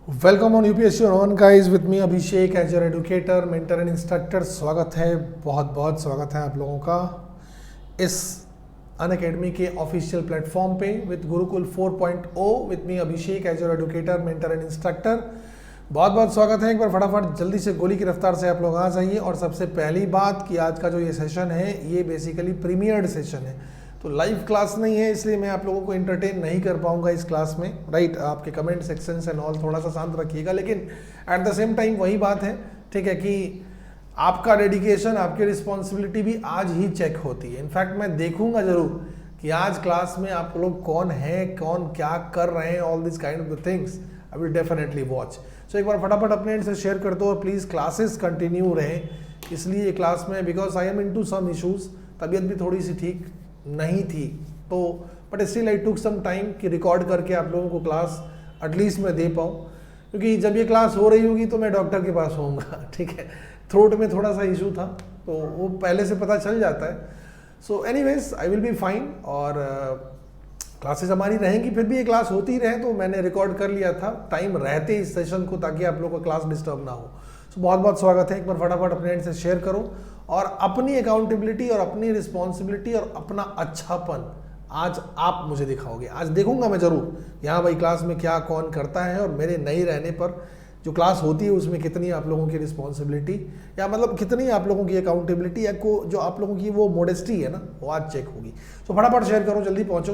Welcome on UPSC on guys with me Abhishek as your educator mentor and instructor. स्वागत है, बहुत बहुत स्वागत है आप लोगों का इस अनअकैडमी के ऑफिशियल प्लेटफॉर्म पे with Gurukul 4.0 with me Abhishek as your educator mentor and instructor. बहुत बहुत स्वागत है। एक बार फटाफट जल्दी से गोली की रफ्तार से आप लोग आ जाइए। और सबसे पहली बात कि आज का जो ये सेशन है ये बेसिकली प्रीमियर्ड सेशन है, तो लाइव क्लास नहीं है, इसलिए मैं आप लोगों को एंटरटेन नहीं कर पाऊंगा इस क्लास में। राइट, आपके कमेंट सेक्शन एंड ऑल थोड़ा सा शांत रखिएगा, लेकिन एट द सेम टाइम वही बात है, ठीक है, कि आपका डेडिकेशन, आपकी रिस्पॉन्सिबिलिटी भी आज ही चेक होती है। इनफैक्ट मैं देखूंगा जरूर कि आज क्लास में आप लोग कौन है, कौन क्या कर रहे हैं, all this kind of the things I will definitely watch. So एक बार फटाफट अपने एंड से शेयर कर दो और प्लीज़ क्लासेस कंटिन्यू रहें, इसलिए क्लास में because I am into some issues, तबीयत भी थोड़ी सी ठीक नहीं थी, तो but still I took some time कि रिकॉर्ड करके आप लोगों को क्लास एटलीस्ट मैं दे पाऊँ, क्योंकि जब ये क्लास हो रही होगी तो मैं डॉक्टर के पास होऊंगा, ठीक है। थ्रोट में थोड़ा सा इशू था तो वो पहले से पता चल जाता है। So anyways I will be fine और क्लासेस हमारी रहेंगी, फिर भी ये क्लास होती रहे, तो मैंने रिकॉर्ड कर लिया था टाइम रहते इस सेशन को, ताकि आप लोगों का क्लास डिस्टर्ब ना हो। सो बहुत बहुत स्वागत है। एक बार फटाफट अपने एंड से शेयर करो और अपनी अकाउंटेबिलिटी और अपनी रिस्पॉन्सिबिलिटी और अपना अच्छापन आज आप मुझे दिखाओगे। आज देखूंगा मैं जरूर यहाँ भाई क्लास में क्या कौन करता है, और मेरे नहीं रहने पर जो क्लास होती है उसमें कितनी आप लोगों की रिस्पॉन्सिबिलिटी या मतलब कितनी आप लोगों की अकाउंटेबिलिटी या को जो आप लोगों की वो मोडेस्टी है ना, वो आज चेक होगी। तो फटाफट शेयर करो, जल्दी पहुंचो।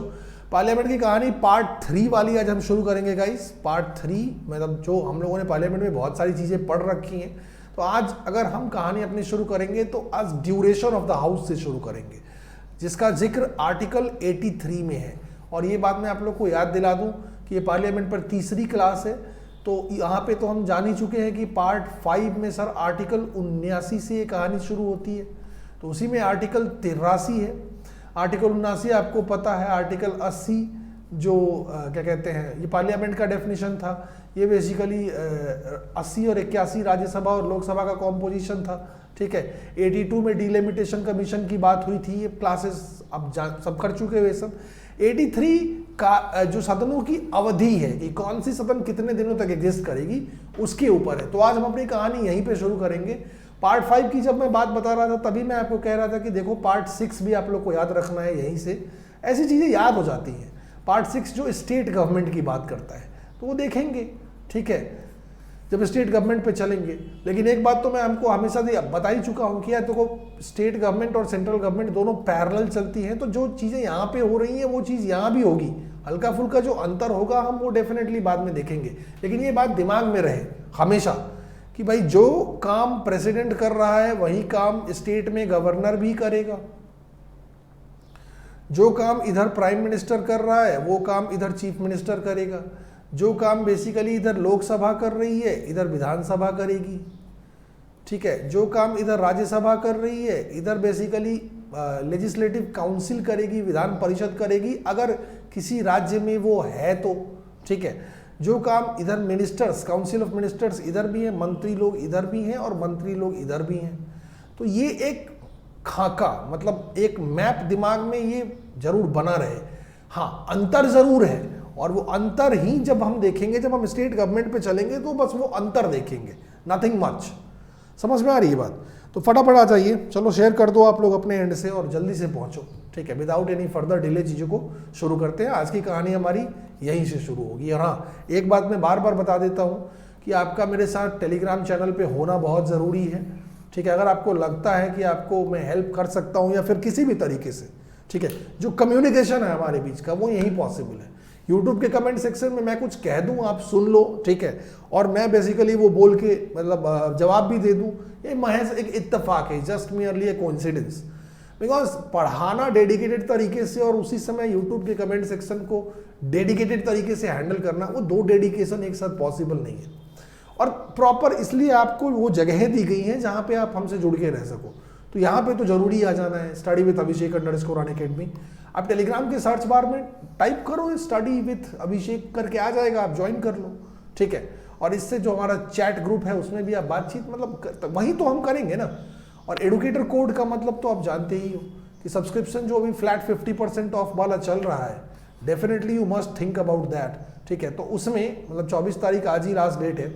पार्लियामेंट की कहानी पार्ट 3 वाली आज हम शुरू करेंगे गाइस। पार्ट 3 मतलब जो हम लोगों ने पार्लियामेंट में बहुत सारी चीज़ें पढ़ रखी हैं, तो आज अगर हम कहानी अपनी शुरू करेंगे तो आज ड्यूरेशन ऑफ द हाउस से शुरू करेंगे, जिसका जिक्र आर्टिकल 83 में है। और ये बात मैं आप लोग को याद दिला दूं कि ये पार्लियामेंट पर तीसरी क्लास है, तो यहाँ पे तो हम जान ही चुके हैं कि पार्ट 5 में सर आर्टिकल 79 से ये कहानी शुरू होती है, तो उसी में आर्टिकल 83 है। आर्टिकल 79 आपको पता है, आर्टिकल 80 जो क्या कहते हैं, ये पार्लियामेंट का डेफिनेशन था। ये बेसिकली 80 और 81 राज्यसभा और लोकसभा का कॉम्पोजिशन था, ठीक है। 82 में डिलिमिटेशन कमीशन की बात हुई थी, ये क्लासेस अब सब कर चुके हुए सब। 83 का जो सदनों की अवधि है कि कौन सी सदन कितने दिनों तक एग्जिस्ट करेगी, उसके ऊपर है। तो आज हम अपनी कहानी यहीं पे शुरू करेंगे। पार्ट 5 की जब मैं बात बता रहा था तभी मैं आपको कह रहा था कि देखो पार्ट 6 भी आप लोग को याद रखना है, यहीं से ऐसी चीज़ें याद हो जाती हैं। पार्ट 6 जो स्टेट गवर्नमेंट की बात करता है तो वो देखेंगे, ठीक है, जब स्टेट गवर्नमेंट पे चलेंगे। लेकिन एक बात तो मैं हमको हमेशा बता ही चुका हूँ कि यार देखो स्टेट गवर्नमेंट और सेंट्रल गवर्नमेंट दोनों पैरेलल चलती हैं, तो जो चीज़ें यहाँ पे हो रही हैं वो चीज़ यहाँ भी होगी। हल्का फुल्का जो अंतर होगा हम वो डेफिनेटली बाद में देखेंगे, लेकिन ये बात दिमाग में रहे हमेशा कि भाई जो काम प्रेसिडेंट कर रहा है वही काम स्टेट में गवर्नर भी करेगा, जो काम इधर प्राइम मिनिस्टर कर रहा है वो काम इधर चीफ मिनिस्टर करेगा, जो काम बेसिकली इधर लोकसभा कर रही है इधर विधानसभा करेगी, ठीक है, जो काम इधर राज्यसभा कर रही है इधर बेसिकली लेजिस्लेटिव काउंसिल करेगी, विधान परिषद करेगी अगर किसी राज्य में वो है तो, ठीक है। जो काम इधर मिनिस्टर्स, काउंसिल ऑफ मिनिस्टर्स इधर भी है, मंत्री लोग इधर भी हैं और मंत्री लोग इधर भी हैं। तो ये एक खाका मतलब एक मैप दिमाग में ये जरूर बना रहे। हाँ, अंतर जरूर है, और वो अंतर ही जब हम देखेंगे, जब हम स्टेट गवर्नमेंट पे चलेंगे तो बस वो अंतर देखेंगे, नथिंग मच। समझ में आ रही है बात? तो फटाफट आ जाइए, चलो शेयर कर दो आप लोग अपने एंड से और जल्दी से पहुंचो, ठीक है। विदाउट एनी फर्दर डिले चीज़ों को शुरू करते हैं। आज की कहानी हमारी यहीं से शुरू होगी। और हाँ, एक बात मैं बार बार बता देता हूँ कि आपका मेरे साथ टेलीग्राम चैनल पे होना बहुत ज़रूरी है, ठीक है। अगर आपको लगता है कि आपको मैं हेल्प कर सकता हूँ या फिर किसी भी तरीके से, ठीक है, जो कम्युनिकेशन है हमारे बीच का वो यहीं पॉसिबल है। यूट्यूब के कमेंट सेक्शन में मैं कुछ कह दूं, आप सुन लो, ठीक है, और मैं बेसिकली वो बोल के मतलब जवाब भी दे दूं, ये महज एक इत्तेफाक है, just merely A coincidence. Because पढ़ाना डेडिकेटेड तरीके से और उसी समय यूट्यूब के कमेंट सेक्शन को डेडिकेटेड तरीके से हैंडल करना, वो दो डेडिकेशन एक साथ पॉसिबल नहीं है। और प्रॉपर इसलिए आपको वो जगहें दी गई हैं जहाँ पे आप हमसे जुड़ के रह सको। तो यहाँ पे तो जरूरी आ जाना है, स्टडी विथ अभिषेक _अनअकैडमी। आप टेलीग्राम के सर्च बार में टाइप करो स्टडी विथ अभिषेक करके आ जाएगा, आप ज्वाइन कर लो, ठीक है। और इससे जो हमारा चैट ग्रुप है उसमें भी आप बातचीत मतलब वही तो हम करेंगे ना। और एडुकेटर कोड का मतलब तो आप जानते ही हो कि सब्सक्रिप्शन जो अभी फ्लैट 50% ऑफ वाला चल रहा है, definitely you must think about that, ठीक है। तो उसमें मतलब 24 तारीख आज ही लास्ट डेट है,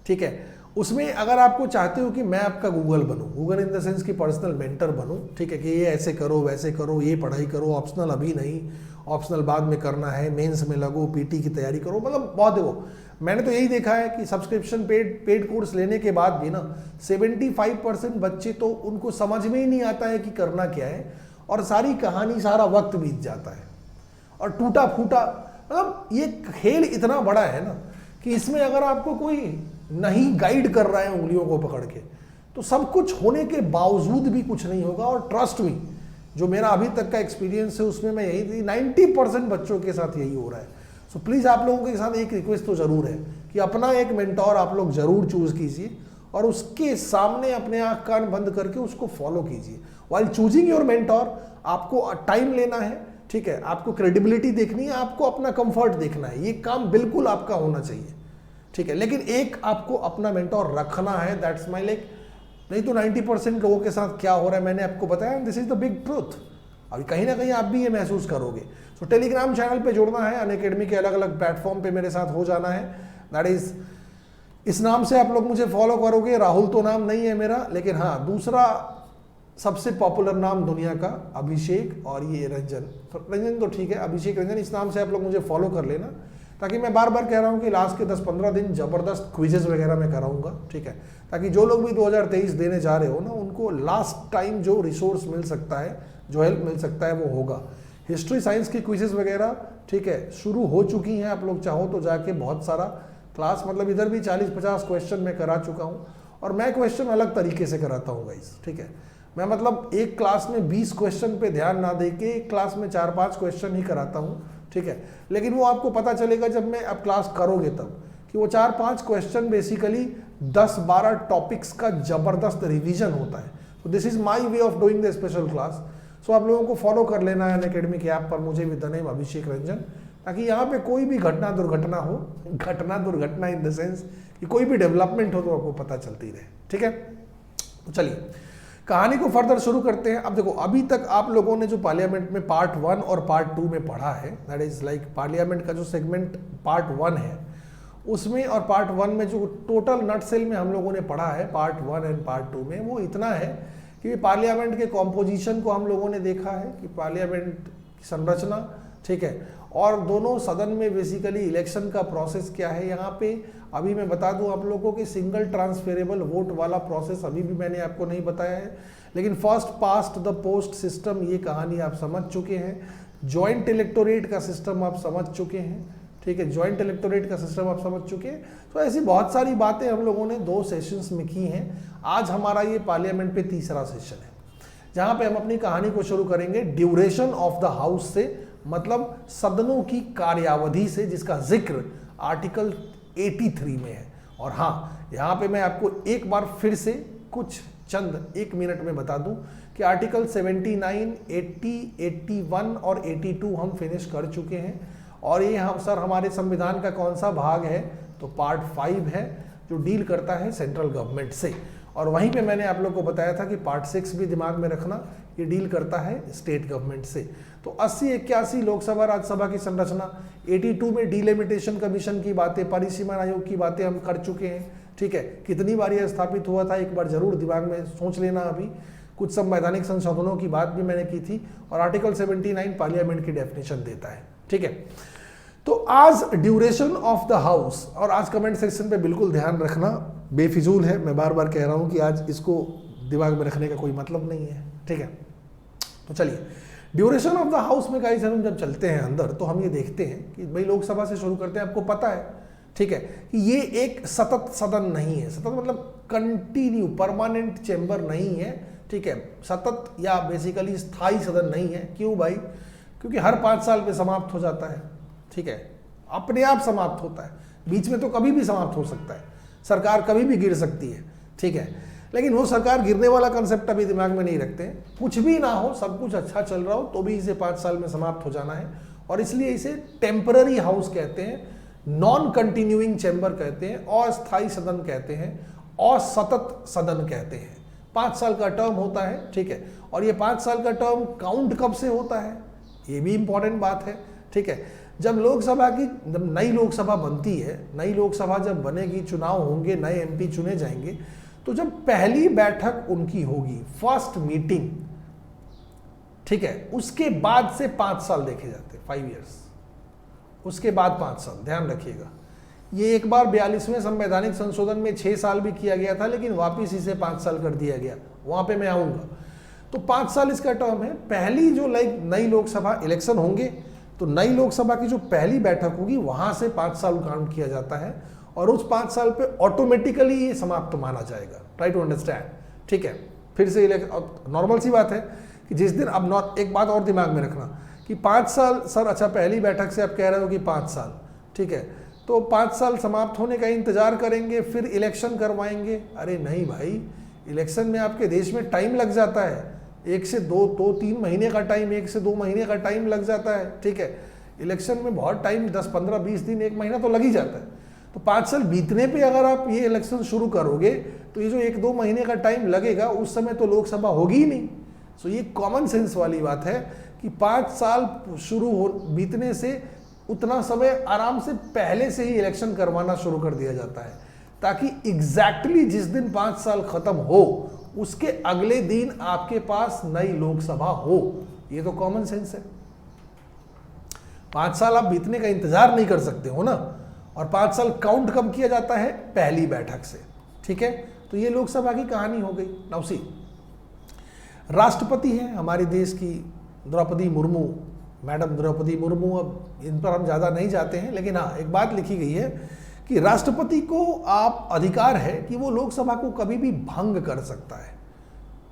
ठीक है। उसमें अगर आपको चाहते हो कि मैं आपका गूगल बनूं, गूगल इन द सेंस कि पर्सनल मेंटर बनूं, ठीक है, कि ये ऐसे करो वैसे करो, ये पढ़ाई करो, ऑप्शनल अभी नहीं, ऑप्शनल बाद में करना है, मेंस में लगो, पीटी की तैयारी करो, मतलब बहुत देखो मैंने तो यही देखा है कि सब्सक्रिप्शन पेड कोर्स लेने के बाद भी ना 75% बच्चे तो उनको समझ में ही नहीं आता है कि करना क्या है, और सारी कहानी सारा वक्त बीत जाता है और टूटा फूटा, मतलब ये खेल इतना बड़ा है ना कि इसमें अगर आपको कोई नहीं गाइड कर रहा है उंगलियों को पकड़ के, तो सब कुछ होने के बावजूद भी कुछ नहीं होगा। और ट्रस्ट मी, जो मेरा अभी तक का एक्सपीरियंस है उसमें मैं यही 90% बच्चों के साथ यही हो रहा है। सो प्लीज़ आप लोगों के साथ एक रिक्वेस्ट तो ज़रूर है कि अपना एक मेंटोर आप लोग ज़रूर चूज़ कीजिए और उसके सामने अपने आँख कान बंद करके उसको फॉलो कीजिए। वाइल चूजिंग योर मेंटोर आपको टाइम लेना है, ठीक है, आपको क्रेडिबिलिटी देखनी है, आपको अपना कंफर्ट देखना है, ये काम बिल्कुल आपका होना चाहिए, ठीक है। लेकिन एक आपको अपना मेंटोर रखना है, दैट्स माई लाइक, नहीं तो 90% लोगों के साथ क्या हो रहा है मैंने आपको बताया, this is the big truth. अभी कहीं ना कहीं आप भी ये महसूस करोगे। सो टेलीग्राम चैनल पे जुड़ना है, अनअकैडमी के अलग अलग प्लेटफॉर्म पे मेरे साथ हो जाना है, दैट इज इस नाम से आप लोग मुझे फॉलो करोगे। राहुल तो नाम नहीं है मेरा, लेकिन हाँ दूसरा सबसे पॉपुलर नाम दुनिया का अभिषेक, और ये रंजन, तो रंजन तो ठीक है, अभिषेक रंजन, इस नाम से आप लोग मुझे फॉलो कर लेना, ताकि मैं बार बार कह रहा हूँ कि लास्ट के 10-15 दिन ज़बरदस्त क्विजेज वगैरह मैं कराऊंगा, ठीक है, ताकि जो लोग भी 2023 देने जा रहे हो ना, उनको लास्ट टाइम जो रिसोर्स मिल सकता है, जो हेल्प मिल सकता है वो होगा। हिस्ट्री साइंस की क्विजेज वगैरह, ठीक है, शुरू हो चुकी हैं, आप लोग चाहो तो जाके बहुत सारा क्लास, मतलब इधर भी 40-50 क्वेश्चन मैं करा चुका हूँ, और मैं क्वेश्चन अलग तरीके से कराता हूँ गाइस, ठीक है। मैं मतलब एक क्लास में 20 क्वेश्चन पे ध्यान ना दे के एक क्लास में 4-5 क्वेश्चन ही कराता हूँ, ठीक है। लेकिन वो आपको पता चलेगा जब मैं अब क्लास करोगे तब, कि वो 4-5 क्वेश्चन बेसिकली 10-12 टॉपिक्स का जबरदस्त रिवीजन होता है। तो this is my way of doing the special class. So आप लोगों को फॉलो कर लेना है अनअकैडमी के ऐप पर, मुझे भी द नेम अभिषेक रंजन, ताकि यहाँ पे कोई भी घटना दुर्घटना हो, दुर्घटना इन द सेंस कि कोई भी डेवलपमेंट हो तो आपको पता चलती रहे, ठीक है। तो चलिए कहानी को फर्दर शुरू करते हैं। अब देखो, अभी तक आप लोगों ने जो पार्लियामेंट में पार्ट 1 और पार्ट 2 में पढ़ा है, दैट इज लाइक पार्लियामेंट का जो सेगमेंट पार्ट 1 है उसमें और पार्ट 1 में जो टोटल नट सेल में हम लोगों ने पढ़ा है पार्ट 1 एंड पार्ट 2 में, वो इतना है कि पार्लियामेंट के कॉम्पोजिशन को हम लोगों ने देखा है कि पार्लियामेंट की संरचना, ठीक है, और दोनों सदन में बेसिकली इलेक्शन का प्रोसेस क्या है। यहाँ पे अभी मैं बता दूं आप लोगों को, सिंगल ट्रांसफेरेबल वोट वाला प्रोसेस अभी भी मैंने आपको नहीं बताया है, लेकिन first past the post system ये कहानी आप समझ चुके हैं। जॉइंट इलेक्टोरेट का सिस्टम आप समझ चुके हैं, ठीक है, जॉइंट इलेक्टोरेट का सिस्टम आप समझ चुके हैं। तो ऐसी बहुत सारी बातें हम लोगों ने 2 सेशंस में की हैं। आज हमारा ये पार्लियामेंट पे तीसरा सेशन है, जहाँ पे हम अपनी कहानी को शुरू करेंगे ड्यूरेशन ऑफ द हाउस से, मतलब सदनों की कार्यावधि से, जिसका जिक्र आर्टिकल 83 में है। और हाँ, यहाँ पे मैं आपको एक बार फिर से कुछ चंद 1 मिनट में बता दूं कि आर्टिकल 79, 80, 81 और 82 हम फिनिश कर चुके हैं। और ये हम सर हमारे संविधान का कौन सा भाग है, तो पार्ट 5 है, जो डील करता है सेंट्रल गवर्नमेंट से। और वहीं पे मैंने आप लोग को बताया था कि पार्ट 6 भी दिमाग में रखना, ये डील करता है स्टेट गवर्नमेंट से। तो 80-81 लोकसभा राज्यसभा की संरचना, 82 में डिलिमिटेशन कमीशन की बातें, परिसीमन आयोग की बातें हम कर चुके हैं, ठीक है। कितनी बार यह स्थापित हुआ था एक बार जरूर दिमाग में सोच लेना। अभी कुछ संवैधानिक संशोधनों की बात भी मैंने की थी, और आर्टिकल 79 पार्लियामेंट की डेफिनेशन देता है, ठीक है। तो आज ड्यूरेशन ऑफ द हाउस, और आज कमेंट सेक्शन पे बिल्कुल ध्यान रखना, बेफिजूल है, मैं बार बार कह रहा हूं कि आज इसको दिमाग में रखने का कोई मतलब नहीं है, ठीक है। तो चलिए ड्यूरेशन ऑफ द हाउस में गाइस हम जब चलते हैं अंदर, तो हम ये देखते हैं कि भाई लोकसभा से शुरू करते हैं। आपको पता है, ठीक है, कि ये एक सतत सदन नहीं है। सतत मतलब कंटिन्यू परमानेंट चेंबर नहीं है, ठीक है, सतत या बेसिकली स्थायी सदन नहीं है। क्यों भाई? क्योंकि हर 5 साल पे समाप्त हो जाता है, ठीक है, अपने आप समाप्त होता है, बीच में तो कभी भी समाप्त हो सकता है, सरकार कभी भी गिर सकती है, ठीक है। लेकिन वो सरकार गिरने वाला कंसेप्ट अभी दिमाग में नहीं रखते हैं। कुछ भी ना हो, सब कुछ अच्छा चल रहा हो, तो भी इसे 5 साल में समाप्त हो जाना है, और इसलिए इसे टेम्पररी हाउस कहते हैं, नॉन कंटिन्यूइंग चैम्बर कहते हैं, अस्थायी सदन कहते हैं, असतत सदन कहते हैं। 5 साल का टर्म होता है, ठीक है। और ये 5 साल का टर्म काउंट कब से होता है, ये भी इंपॉर्टेंट बात है, ठीक है। जब लोकसभा की जब नई लोकसभा बनती है, नई लोकसभा जब बनेगी, चुनाव होंगे, नए एमपी चुने जाएंगे, तो जब पहली बैठक उनकी होगी, फर्स्ट मीटिंग, ठीक है, उसके बाद से 5 साल देखे जाते हैं, 5 ईयर्स, उसके बाद 5 साल, ध्यान रखिएगा। ये एक बार 42वें संवैधानिक संशोधन में 6 साल भी किया गया था, लेकिन वापिस इसे 5 साल कर दिया गया, वहां पे मैं आऊंगा। तो 5 साल इसका टर्म है। पहली जो नई लोकसभा इलेक्शन होंगे, तो नई लोकसभा की जो पहली बैठक होगी वहां से 5 साल काउंट किया जाता है, और उस 5 साल पे ऑटोमेटिकली ये समाप्त माना जाएगा। ट्राई टू अंडरस्टैंड, ठीक है। फिर से नॉर्मल सी बात है कि जिस दिन, अब एक बात और दिमाग में रखना कि 5 साल सर, अच्छा पहली बैठक से आप कह रहे हो कि 5 साल, ठीक है, तो 5 साल समाप्त होने का इंतजार करेंगे फिर इलेक्शन करवाएंगे? अरे नहीं भाई, इलेक्शन में आपके देश में टाइम लग जाता है, 1 से 2-3 महीने का टाइम, 1 से 2 महीने का टाइम लग जाता है, ठीक है। इलेक्शन में बहुत टाइम, 10, 15, 20 दिन, 1 महीना तो लग ही जाता है। तो 5 साल बीतने पे अगर आप ये इलेक्शन शुरू करोगे तो ये जो 1-2 महीने का टाइम लगेगा, उस समय तो लोकसभा होगी ही नहीं। सो ये कॉमन सेंस वाली बात है कि 5 साल बीतने से उतना समय आराम से पहले से ही इलेक्शन करवाना शुरू कर दिया जाता है, ताकि एग्जैक्टली जिस दिन 5 साल खत्म हो उसके अगले दिन आपके पास नई लोकसभा हो। ये तो कॉमन सेंस है। 5 साल आप बीतने का इंतजार नहीं कर सकते हो ना, और 5 साल काउंट कब किया जाता है? पहली बैठक से, ठीक है। तो ये लोकसभा की कहानी हो गई। नाउ सी, राष्ट्रपति हैं हमारे देश की द्रौपदी मुर्मू, मैडम द्रौपदी मुर्मू। अब इन पर हम ज़्यादा नहीं जाते हैं, लेकिन हाँ, एक बात लिखी गई है कि राष्ट्रपति को आप अधिकार है कि वो लोकसभा को कभी भी भंग कर सकता है,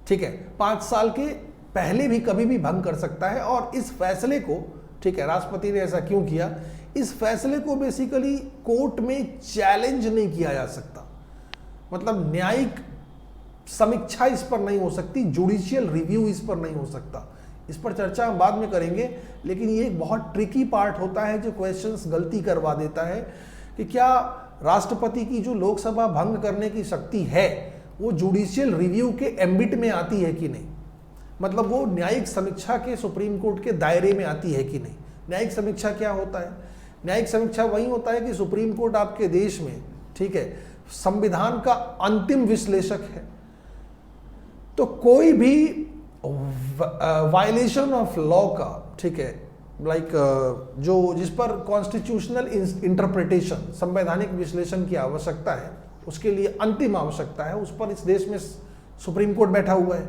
ठीक है। 5 साल के पहले भी कभी भी भंग कर सकता है। और इस फैसले को, ठीक है, राष्ट्रपति ने ऐसा क्यों किया, इस फैसले को बेसिकली कोर्ट में चैलेंज नहीं किया जा सकता, मतलब न्यायिक समीक्षा इस पर नहीं हो सकती, जुडिशियल रिव्यू इस पर नहीं हो सकता। इस पर चर्चा हम बाद में करेंगे, लेकिन ये एक बहुत ट्रिकी पार्ट होता है जो क्वेश्चंस गलती करवा देता है कि क्या राष्ट्रपति की जो लोकसभा भंग करने की शक्ति है वो जुडिशियल रिव्यू के एम्बिट में आती है कि नहीं, मतलब वो न्यायिक समीक्षा के सुप्रीम कोर्ट के दायरे में आती है कि नहीं। न्यायिक समीक्षा क्या होता है? न्यायिक समीक्षा वही होता है कि सुप्रीम कोर्ट आपके देश में, ठीक है, संविधान का अंतिम विश्लेषक है, तो कोई भी वायलेशन ऑफ लॉ का, ठीक है, लाइक जो जिस पर कॉन्स्टिट्यूशनल इंटरप्रिटेशन, संवैधानिक विश्लेषण की आवश्यकता है, उसके लिए अंतिम आवश्यकता है, उस पर इस देश में सुप्रीम कोर्ट बैठा हुआ है।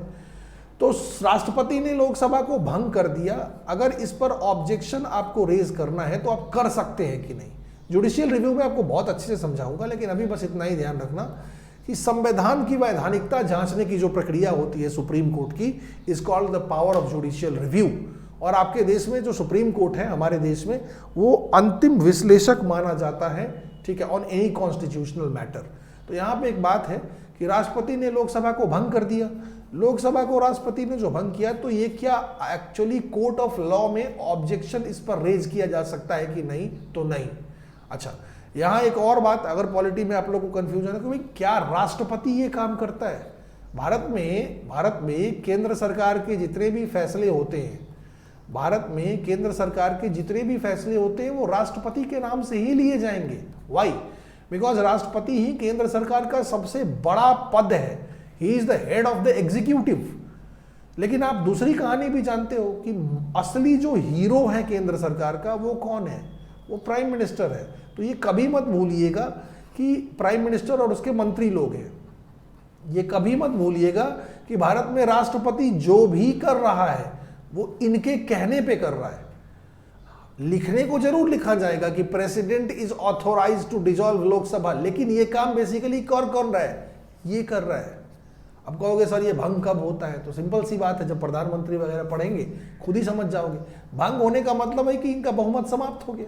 तो राष्ट्रपति ने लोकसभा को भंग कर दिया, अगर इस पर ऑब्जेक्शन आपको रेज करना है तो आप कर सकते हैं कि नहीं। जुडिशियल रिव्यू में आपको बहुत अच्छे से समझाऊंगा, लेकिन अभी बस इतना ही ध्यान रखना कि संविधान की वैधानिकता जांचने की जो प्रक्रिया होती है सुप्रीम कोर्ट की, is called the power of judicial review. और आपके देश में जो सुप्रीम कोर्ट है हमारे देश में, वो अंतिम विश्लेषक माना जाता है, ठीक है, ऑन एनी कॉन्स्टिट्यूशनल मैटर। तो यहाँ पे एक बात है कि राष्ट्रपति ने लोकसभा को भंग कर दिया। लोकसभा को राष्ट्रपति ने जो भंग किया, तो ये क्या एक्चुअली कोर्ट ऑफ लॉ में ऑब्जेक्शन इस पर रेज किया जा सकता है कि नहीं? तो नहीं। अच्छा, यहाँ एक और बात, अगर पॉलिटी में आप लोगों को कंफ्यूजन है कि भाई क्या राष्ट्रपति ये काम करता है? भारत में केंद्र सरकार के जितने भी फैसले होते हैं, भारत में केंद्र सरकार के जितने भी फैसले होते हैं वो राष्ट्रपति के नाम से ही लिए जाएंगे। वाई? बिकॉज राष्ट्रपति ही केंद्र सरकार का सबसे बड़ा पद है, ही is the head of the executive. लेकिन आप दूसरी कहानी भी जानते हो कि असली जो हीरो है केंद्र सरकार का वो कौन है? वो प्राइम मिनिस्टर है। तो ये कभी मत भूलिएगा कि प्राइम मिनिस्टर और उसके मंत्री लोग हैं। ये कभी मत भूलिएगा कि भारत में राष्ट्रपति जो भी कर रहा है वो इनके कहने पे कर रहा है। लिखने को जरूर लिखा जाएगा कि president is authorised to dissolve Lok Sabha, लेकिन ये काम बेसिकली कौन रहा है? ये कर रहा है। अब कहोगे सर ये भंग कब होता है? तो सिंपल सी बात है, जब प्रधानमंत्री वगैरह पढ़ेंगे खुद ही समझ जाओगे। भंग होने का मतलब है कि इनका बहुमत समाप्त हो गया।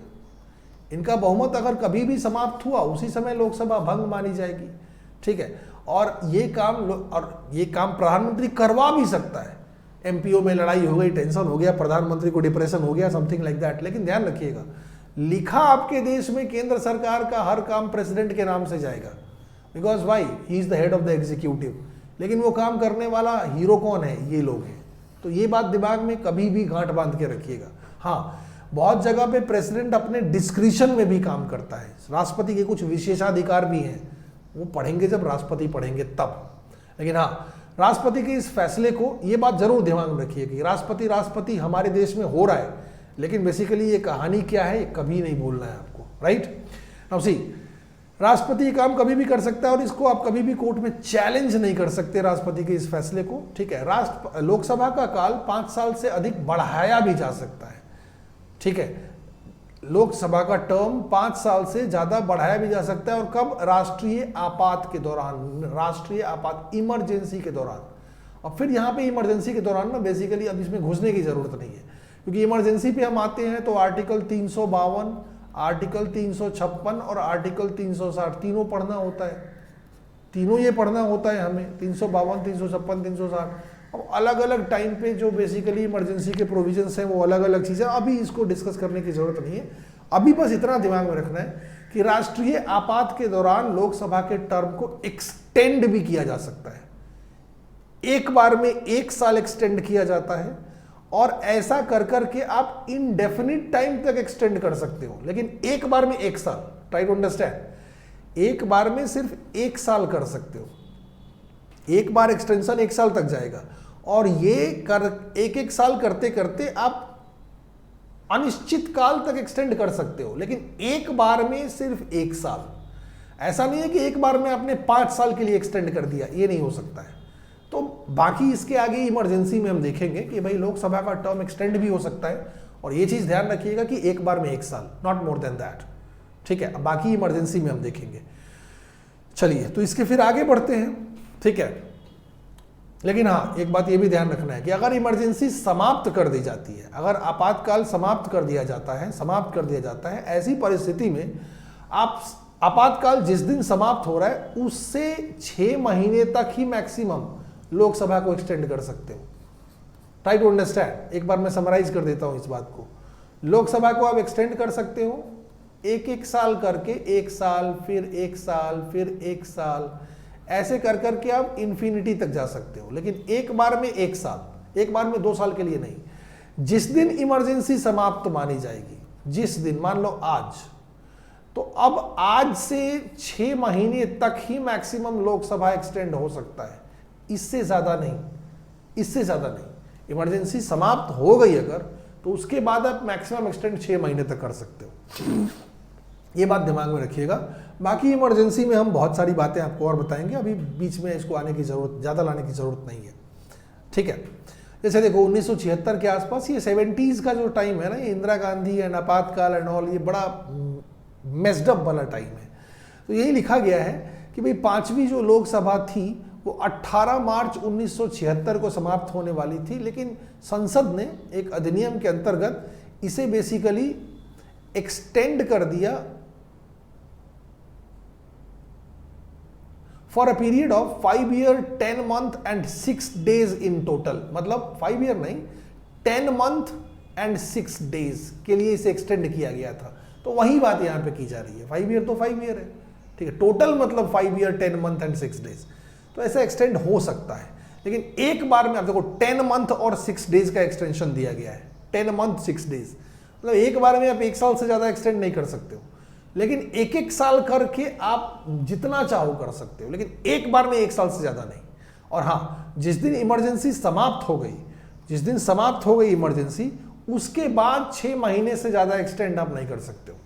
इनका बहुमत अगर कभी भी समाप्त हुआ, उसी समय लोकसभा भंग मानी जाएगी, ठीक है। और ये काम प्रधानमंत्री करवा भी सकता है। एमपीओ में लड़ाई हो गई, टेंशन हो गया, प्रधानमंत्री को डिप्रेशन हो गया, समथिंग लाइक दैट। लेकिन ध्यान रखिएगा, लिखा आपके देश में केंद्र सरकार का हर काम प्रेसिडेंट के नाम से जाएगा, because why? He is the head of the executive. लेकिन वो काम करने वाला हीरो कौन है? ये लोग हैं। तो ये बात दिमाग में कभी भी गांठ बांध के रखिएगा। हाँ, बहुत जगह पे प्रेसिडेंट अपने डिस्क्रिशन में भी काम करता है, राष्ट्रपति के कुछ विशेषाधिकार भी हैं, वो पढ़ेंगे जब राष्ट्रपति पढ़ेंगे तब। लेकिन हाँ, राष्ट्रपति के इस फैसले को, ये बात जरूर दिमाग में रखिए कि राष्ट्रपति हमारे देश में हो रहा है, लेकिन बेसिकली ये कहानी क्या है कभी नहीं भूलना है आपको, राइट। नाउ सी, राष्ट्रपति काम कभी भी कर सकता है और इसको आप कभी भी कोर्ट में चैलेंज नहीं कर सकते राष्ट्रपति के इस फैसले को, ठीक है। लोकसभा का काल 5 साल से अधिक बढ़ाया भी जा सकता है, ठीक है। लोकसभा का टर्म 5 साल से ज्यादा बढ़ाया भी जा सकता है, और कब? राष्ट्रीय आपात के दौरान, राष्ट्रीय आपात, इमरजेंसी के दौरान। और फिर यहाँ पे इमरजेंसी के दौरान ना बेसिकली अब इसमें घुसने की जरूरत नहीं है, क्योंकि इमरजेंसी पे हम आते हैं तो आर्टिकल 352, आर्टिकल 356 और आर्टिकल 360 तीनों पढ़ना होता है, तीनों ये पढ़ना होता है हमें, 352, 356, 360। अब अलग अलग टाइम पे जो बेसिकली इमरजेंसी के प्रोविजंस हैं वो अलग अलग चीज़ें, अभी इसको डिस्कस करने की जरूरत नहीं है। अभी बस इतना दिमाग में रखना है कि राष्ट्रीय आपात के दौरान लोकसभा के टर्म को एक्सटेंड भी किया जा सकता है, एक बार में 1 साल एक्सटेंड किया जाता है, और ऐसा कर करके आप इनडेफिनिट टाइम तक एक्सटेंड कर सकते हो, लेकिन एक बार में 1 साल। ट्राई टू अंडरस्टैंड, एक बार में सिर्फ 1 साल कर सकते हो, एक बार एक्सटेंशन 1 साल तक जाएगा, और ये एक एक साल करते करते आप अनिश्चित काल तक एक्सटेंड कर सकते हो, लेकिन एक बार में सिर्फ 1 साल। ऐसा नहीं है कि एक बार में आपने 5 साल के लिए एक्सटेंड कर दिया, ये नहीं हो सकता है। तो बाकी इसके आगे इमरजेंसी में हम देखेंगे कि भाई लोकसभा का टर्म एक्सटेंड भी हो सकता है, और ये चीज ध्यान रखिएगा कि एक बार में 1 साल, नॉट मोर देन दैट, ठीक है। बाकी इमरजेंसी में हम देखेंगे। चलिए, तो इसके फिर आगे बढ़ते हैं, ठीक है। लेकिन हाँ, एक बात ये भी ध्यान रखना है कि अगर इमरजेंसी समाप्त कर दी जाती है, अगर आपातकाल समाप्त कर दिया जाता है, ऐसी परिस्थिति में आप आपातकाल जिस दिन समाप्त हो रहा है उससे 6 महीने तक ही मैक्सिमम लोकसभा को एक्सटेंड कर सकते हो। ट्राई टू अंडरस्टैंड, एक बार मैं समराइज कर देता हूं इस बात को। लोकसभा को आप एक्सटेंड कर सकते हो एक एक साल करके, 1 साल, फिर 1 साल, फिर 1 साल, ऐसे कर करके आप इन्फिनिटी तक जा सकते हो, लेकिन एक बार में 1 साल, एक बार में 2 साल के लिए नहीं। जिस दिन इमरजेंसी समाप्त मानी जाएगी, जिस दिन, मान लो आज, तो अब आज से 6 महीने तक ही मैक्सिमम लोकसभा एक्सटेंड हो सकता है, इससे ज्यादा नहीं, इससे ज्यादा नहीं। इमरजेंसी समाप्त हो गई अगर, तो उसके बाद आप मैक्सिमम एक्सटेंड 6 महीने तक कर सकते हो। ये बात दिमाग में रखिएगा। बाकी इमरजेंसी में हम बहुत सारी बातें आपको और बताएंगे, अभी बीच में इसको आने की जरूरत, ज़्यादा लाने की जरूरत नहीं है, ठीक है। जैसे देखो 1976 के आसपास, ये 70s का जो टाइम है ना, ये इंदिरा गांधी एंड आपातकाल एंड ऑल, ये बड़ा मेस्ड अप वाला टाइम है। तो यही लिखा गया है कि भाई 5वीं जो लोकसभा थी वो 18 मार्च 1976 को समाप्त होने वाली थी, लेकिन संसद ने एक अधिनियम के अंतर्गत इसे बेसिकली एक्सटेंड कर दिया for a period of 5 year 10 month and 6 days in total. मतलब 5 ईयर नहीं, 10 मंथ एंड 6 डेज के लिए इसे एक्सटेंड किया गया था। तो वही बात यहां पे की जा रही है, 5 ईयर तो 5 ईयर है, ठीक है, टोटल मतलब 5 ईयर 10 मंथ एंड 6 डेज। तो ऐसा एक्सटेंड हो सकता है, लेकिन एक बार में आप देखो 10 मंथ और 6 डेज का एक्सटेंशन दिया गया है, 10 मंथ 6 डेज, मतलब एक बार में आप 1 साल से ज्यादा एक्सटेंड नहीं कर सकते हो, लेकिन एक एक साल करके आप जितना चाहो कर सकते हो, लेकिन एक बार में 1 साल से ज्यादा नहीं। और हाँ, जिस दिन इमरजेंसी समाप्त हो गई, जिस दिन समाप्त हो गई इमरजेंसी, उसके बाद 6 महीने से ज्यादा एक्सटेंड आप नहीं कर सकते हो,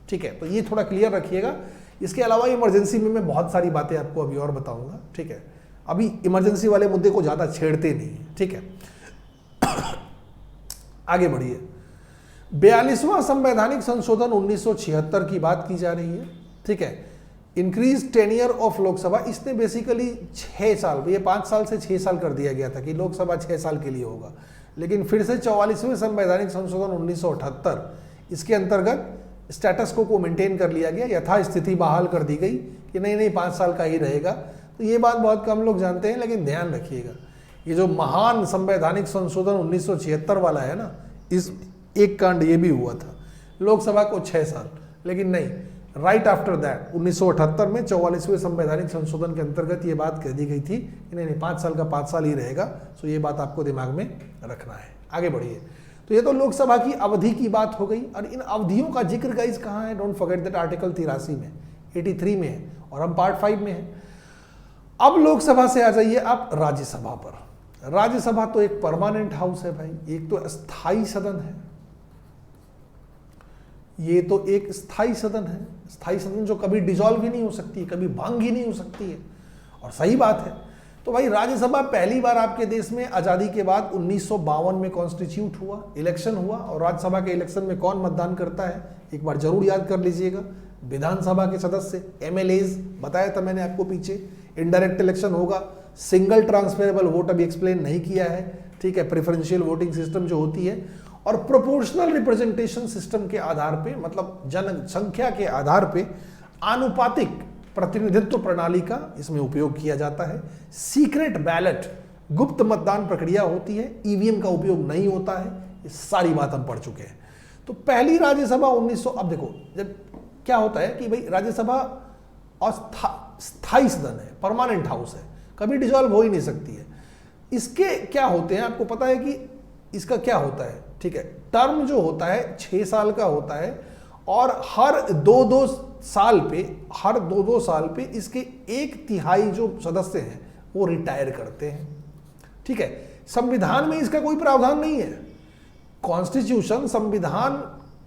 ठीक है। तो ये थोड़ा क्लियर रखिएगा। इसके अलावा इमरजेंसी में मैं बहुत सारी बातें आपको अभी और बताऊंगा, ठीक है। अभी इमरजेंसी वाले मुद्दे को ज्यादा छेड़ते नहीं है, ठीक है। आगे बढ़िए। 42वां संवैधानिक संशोधन 1976 की बात की जा रही है, ठीक है। इंक्रीज टेन्योर ऑफ लोकसभा, इसने बेसिकली 6 साल, ये 5 साल से 6 साल कर दिया गया था कि लोकसभा 6 साल के लिए होगा, लेकिन फिर से 44वें संवैधानिक संशोधन 1978, इसके अंतर्गत स्टेटस को मेंटेन कर लिया गया, यथास्थिति बहाल कर दी गई कि नहीं 5 साल का ही रहेगा। तो ये बात बहुत कम लोग जानते हैं, लेकिन ध्यान रखिएगा, ये जो महान संवैधानिक संशोधन 1976 वाला है ना, इस एक कांड ये भी हुआ था, लोकसभा को 6 साल, लेकिन नहीं, राइट आफ्टर दैट 1978 में 44वें संवैधानिक संशोधन के अंतर्गत ये बात कह दी गई थी कि नहीं 5 साल का 5 साल ही रहेगा। सो ये बात आपको दिमाग में रखना है। आगे बढ़िए। तो ये तो लोकसभा की अवधि की बात हो गई। और इन अवधियों का जिक्र गाइस कहाँ है, डोंट फॉरगेट दैट आर्टिकल 83 में, 83 में है और हम पार्ट 5 में हैं। अब लोकसभा से आ जाइए आप राज्यसभा पर। राज्यसभा तो एक परमानेंट हाउस है भाई, एक तो स्थायी सदन है, ये तो एक स्थायी सदन है, स्थायी सदन जो कभी डिसॉल्व ही नहीं हो सकती, कभी भंग ही नहीं हो सकती है। और सही बात है। तो भाई राज्यसभा पहली बार आपके देश में आजादी के बाद 1952 में कॉन्स्टिट्यूट हुआ, इलेक्शन हुआ। और राज्यसभा के इलेक्शन में कौन मतदान करता है, एक बार जरूर याद कर लीजिएगा, विधानसभा के सदस्य, एमएलएज, बताया था मैंने आपको पीछे। इनडायरेक्ट इलेक्शन होगा, सिंगल ट्रांसफरेबल वोट अभी एक्सप्लेन नहीं किया है, ठीक है, प्रेफरेंशियल वोटिंग सिस्टम जो होती है, और प्रोपोर्शनल रिप्रेजेंटेशन सिस्टम के आधार पे, मतलब जनसंख्या के आधार पे आनुपातिक प्रतिनिधित्व प्रणाली का इसमें उपयोग किया जाता है। सीक्रेट बैलेट, गुप्त मतदान प्रक्रिया होती है, ईवीएम का उपयोग नहीं होता है। ये सारी बात हम पढ़ चुके हैं। तो पहली राज्यसभा 1900, अब देखो जब क्या होता है कि भाई राज्यसभा स्थायी सदन है, परमानेंट हाउस है, कभी डिसॉल्व हो ही नहीं सकती है। इसके क्या होते हैं आपको पता है कि इसका क्या होता है, ठीक है, टर्म जो होता है 6 साल का होता है और हर दो साल पे इसके 1/3 जो सदस्य हैं वो रिटायर करते हैं, ठीक है। संविधान में इसका कोई प्रावधान नहीं है। कॉन्स्टिट्यूशन, संविधान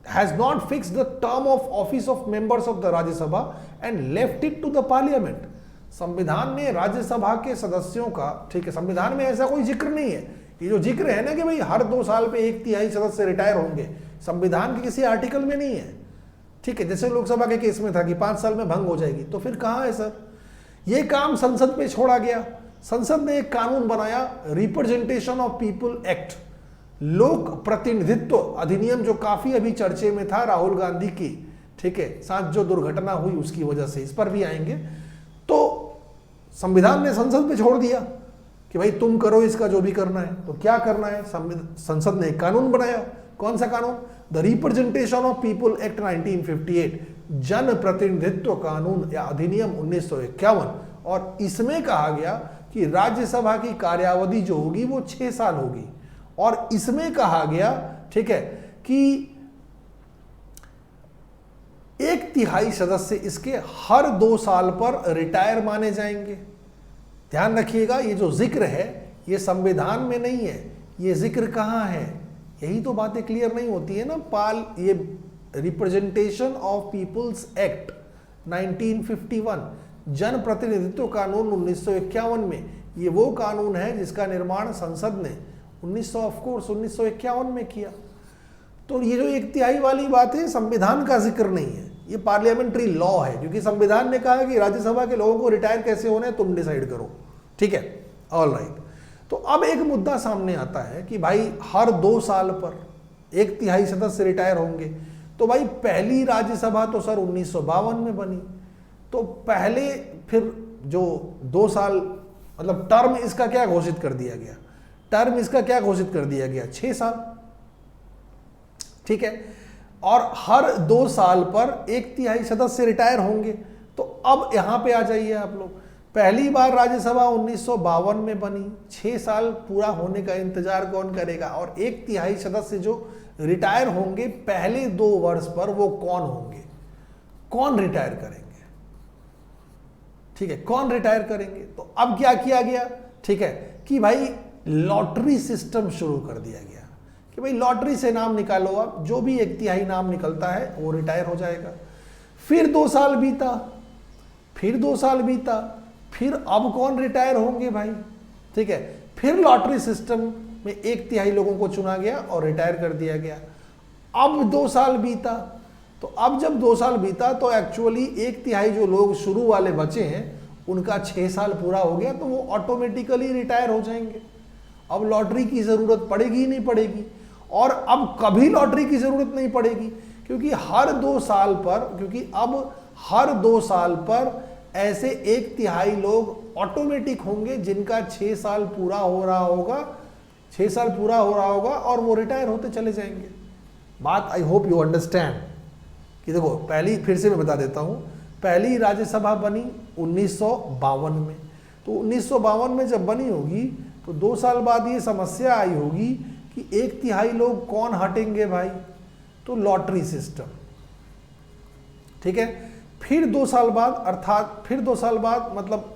has not fixed the term of office of members of the Rajya Sabha and left it to the parliament. संविधान में राज्यसभा के सदस्यों का, ठीक है, संविधान में ऐसा कोई जिक्र नहीं है। ये जो जिक्र है ना कि भाई हर 2 साल पे 1/3 सदस्य रिटायर होंगे, संविधान के किसी आर्टिकल में नहीं है, ठीक है। जैसे लोकसभा के केस में था कि 5 साल में भंग हो जाएगी, तो फिर कहाँ है सर? ये काम संसद पे छोड़ा गया। संसद ने एक कानून बनाया, रिप्रेजेंटेशन ऑफ पीपल एक्ट, लोक प्रतिनिधित्व अधिनियम, जो काफी अभी चर्चे में था राहुल गांधी की, ठीक है, साथ जो दुर्घटना हुई उसकी वजह से, इस पर भी आएंगे। तो संविधान ने संसद पे छोड़ दिया कि भाई तुम करो इसका जो भी करना है। तो क्या करना है, संसद ने एक कानून बनाया। कौन सा कानून? The representation of people act 1958, जन प्रतिनिधित्व कानून या अधिनियम 1951। और इसमें कहा गया कि राज्यसभा की कार्यावधि जो होगी वो 6 साल होगी। और इसमें कहा गया, ठीक है, कि 1/3 सदस्य इसके हर 2 साल पर रिटायर माने जाएंगे। ध्यान रखिएगा, ये जो जिक्र है ये संविधान में नहीं है, ये जिक्र कहाँ है? यही तो बातें क्लियर नहीं होती है ना। ये रिप्रेजेंटेशन ऑफ पीपल्स एक्ट 1951, जन प्रतिनिधित्व कानून 1951 में, ये वो कानून है जिसका निर्माण संसद ने 1951 में किया। तो ये जो 1/3 वाली बात है, संविधान का जिक्र नहीं है, ये पार्लियामेंट्री लॉ है, क्योंकि संविधान ने कहा कि राज्यसभा के लोगों को रिटायर कैसे होना है तुम डिसाइड करो, ठीक है, ऑल राइट। तो अब एक मुद्दा सामने आता है कि भाई हर 2 साल पर 1/3 सदस्य रिटायर होंगे। तो भाई पहली राज्यसभा तो सर 1952 में बनी, तो पहले फिर जो 2 साल, मतलब टर्म इसका क्या घोषित कर दिया गया? टर्म इसका क्या घोषित कर दिया गया? 6 साल, ठीक है। और हर 2 साल पर 1/3 सदस्य रिटायर होंगे। तो अब यहां पे आ जाइए आप लोग, पहली बार राज्यसभा 1952 में बनी, 6 साल पूरा होने का इंतजार कौन करेगा? और 1/3 सदस्य जो रिटायर होंगे पहले 2 वर्ष पर, वो कौन होंगे? कौन रिटायर करेंगे? ठीक है, कौन रिटायर करेंगे? तो अब क्या किया गया, ठीक है, कि भाई लॉटरी सिस्टम शुरू कर दिया गया कि भाई लॉटरी से नाम निकालो, अब जो भी 1/3 नाम निकलता है वो रिटायर हो जाएगा। फिर 2 साल बीता, फिर 2 साल बीता, फिर अब कौन रिटायर होंगे भाई? ठीक है, फिर लॉटरी सिस्टम में 1/3 लोगों को चुना गया और रिटायर कर दिया गया। अब 2 साल बीता, तो अब जब 2 साल बीता तो एक्चुअली 1/3 जो लोग शुरू वाले बचे हैं उनका 6 साल पूरा हो गया, तो वो ऑटोमेटिकली रिटायर हो जाएंगे। अब लॉटरी की जरूरत पड़ेगी ही नहीं पड़ेगी, और अब कभी लॉटरी की जरूरत नहीं पड़ेगी, क्योंकि हर 2 साल पर, क्योंकि अब हर 2 साल पर ऐसे 1/3 लोग ऑटोमेटिक होंगे जिनका 6 साल पूरा हो रहा होगा, 6 साल पूरा हो रहा होगा और वो रिटायर होते चले जाएंगे। बात आई होप यू अंडरस्टैंड कि देखो, पहली, फिर से मैं बता देता हूं, पहली राज्यसभा बनी 1952 में। तो 1952 में जब बनी होगी तो 2 साल बाद ये समस्या आई होगी कि 1/3 लोग कौन हटेंगे भाई, तो लॉटरी सिस्टम, ठीक है। फिर 2 साल बाद, अर्थात फिर 2 साल बाद मतलब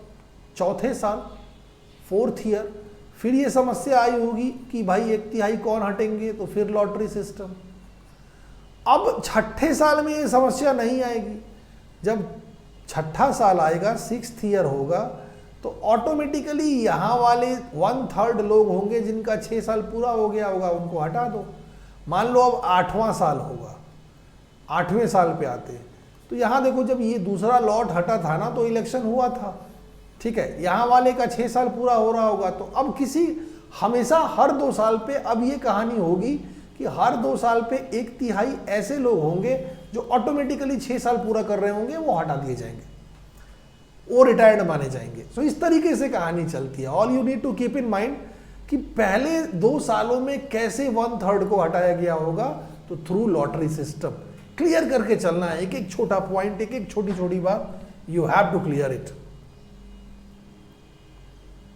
चौथे साल, 4th ईयर, फिर ये समस्या आई होगी कि भाई 1/3 कौन हटेंगे, तो फिर लॉटरी सिस्टम। अब छठे साल में ये समस्या नहीं आएगी। जब छठा साल आएगा, 6th ईयर होगा, तो ऑटोमेटिकली यहाँ वाले 1/3 लोग होंगे जिनका 6 साल पूरा हो गया होगा, उनको हटा दो। मान लो अब 8वां साल होगा, 8वें साल पे आते हैं, तो यहाँ देखो जब ये दूसरा लॉट हटा था ना, तो इलेक्शन हुआ था, ठीक है। यहाँ वाले का 6 साल पूरा हो रहा होगा, तो अब हमेशा हर 2 साल पे अब ये कहानी होगी कि हर 2 साल पे 1/3 ऐसे लोग होंगे जो ऑटोमेटिकली 6 साल पूरा कर रहे होंगे, वो हटा दिए जाएंगे, वो रिटायर्ड माने जाएंगे। सो इस तरीके से कहानी चलती है। All you need to keep in mind कि पहले 2 सालों में कैसे 1/3 को हटाया गया होगा, तो थ्रू लॉटरी सिस्टम। क्लियर करके चलना है, एक एक छोटा पॉइंट, एक एक छोटी छोटी बात, you have to clear it.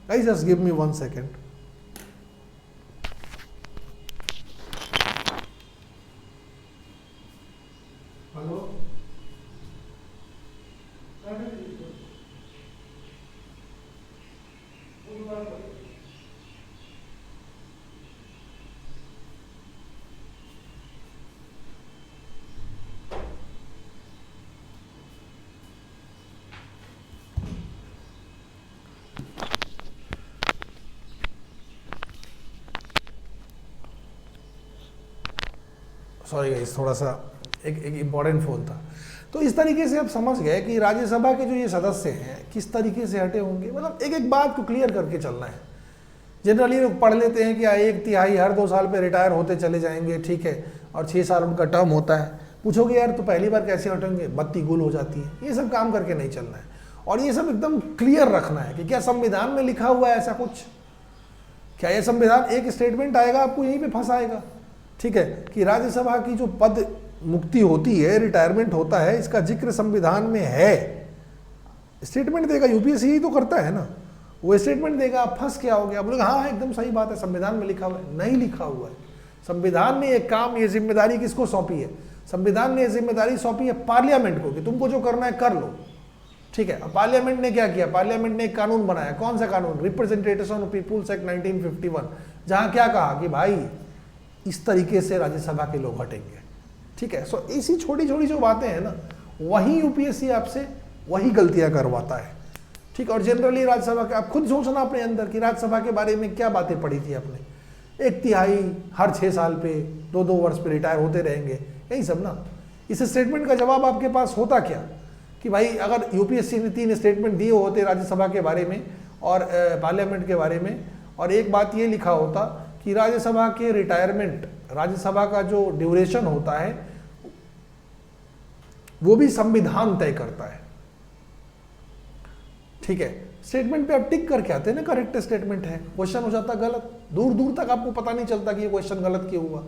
Guys just give me 1 second. Hello, sorry guys, थोड़ा सा एक इम्पॉर्टेंट फ़ोन था। तो इस तरीके से आप समझ गए कि राज्यसभा के जो ये सदस्य हैं किस तरीके से हटे होंगे। मतलब एक एक बात को क्लियर करके चलना है। जनरली लोग पढ़ लेते हैं कि 1/3 हर 2 साल पे रिटायर होते चले जाएंगे, ठीक है, और 6 साल उनका टर्म होता है। पूछोगे यार तो पहली बार कैसे हटेंगे, बत्ती गुल हो जाती है। ये सब काम करके नहीं चलना है, और ये सब एकदम क्लियर रखना है कि क्या संविधान में लिखा हुआ है ऐसा कुछ, क्या ये संविधान एक स्टेटमेंट आएगा आपको यहीं पे फंसाएगा, ठीक है, कि राज्यसभा की जो पद मुक्ति होती है, रिटायरमेंट होता है, इसका जिक्र संविधान में है। स्टेटमेंट देगा, यूपीएससी यही तो करता है ना, वो स्टेटमेंट देगा, आप फंस क्या हो गया, आप लोग हाँ एकदम सही बात है, संविधान में लिखा हुआ है। नहीं लिखा हुआ है। संविधान ने एक काम, ये जिम्मेदारी किसको सौंपी है, संविधान ने ये जिम्मेदारी सौंपी है पार्लियामेंट को, कि तुमको जो करना है कर लो, ठीक है। अब पार्लियामेंट ने क्या किया, पार्लियामेंट ने एक कानून बनाया। कौन सा कानून, रिप्रेजेंटेशन ऑफ पीपुल्स एक्ट 1951, जहां क्या कहा कि भाई इस तरीके से राज्यसभा के लोग हटेंगे, ठीक है। सो इसी छोटी छोटी जो बातें हैं ना, वही यूपीएससी आपसे वही गलतियां करवाता है, ठीक है। और जनरली राज्यसभा के आप खुद सोचना अपने अंदर कि राज्यसभा के बारे में क्या बातें पढ़ी थी आपने। 1/3 हर 6 साल पे 2-2 वर्ष पे रिटायर होते रहेंगे, यही सब ना। इस स्टेटमेंट का जवाब आपके पास होता क्या कि भाई अगर यूपीएससी ने 3 स्टेटमेंट दिए होते राज्यसभा के बारे में और पार्लियामेंट के बारे में, और एक बात ये लिखा होता कि राज्यसभा के रिटायरमेंट, राज्यसभा का जो ड्यूरेशन होता है वो भी संविधान तय करता है, ठीक है। स्टेटमेंट पे आप टिक करके आते हैं ना, करेक्ट स्टेटमेंट है, क्वेश्चन हो जाता गलत। दूर दूर तक आपको पता नहीं चलता कि ये क्वेश्चन गलत क्यों हुआ,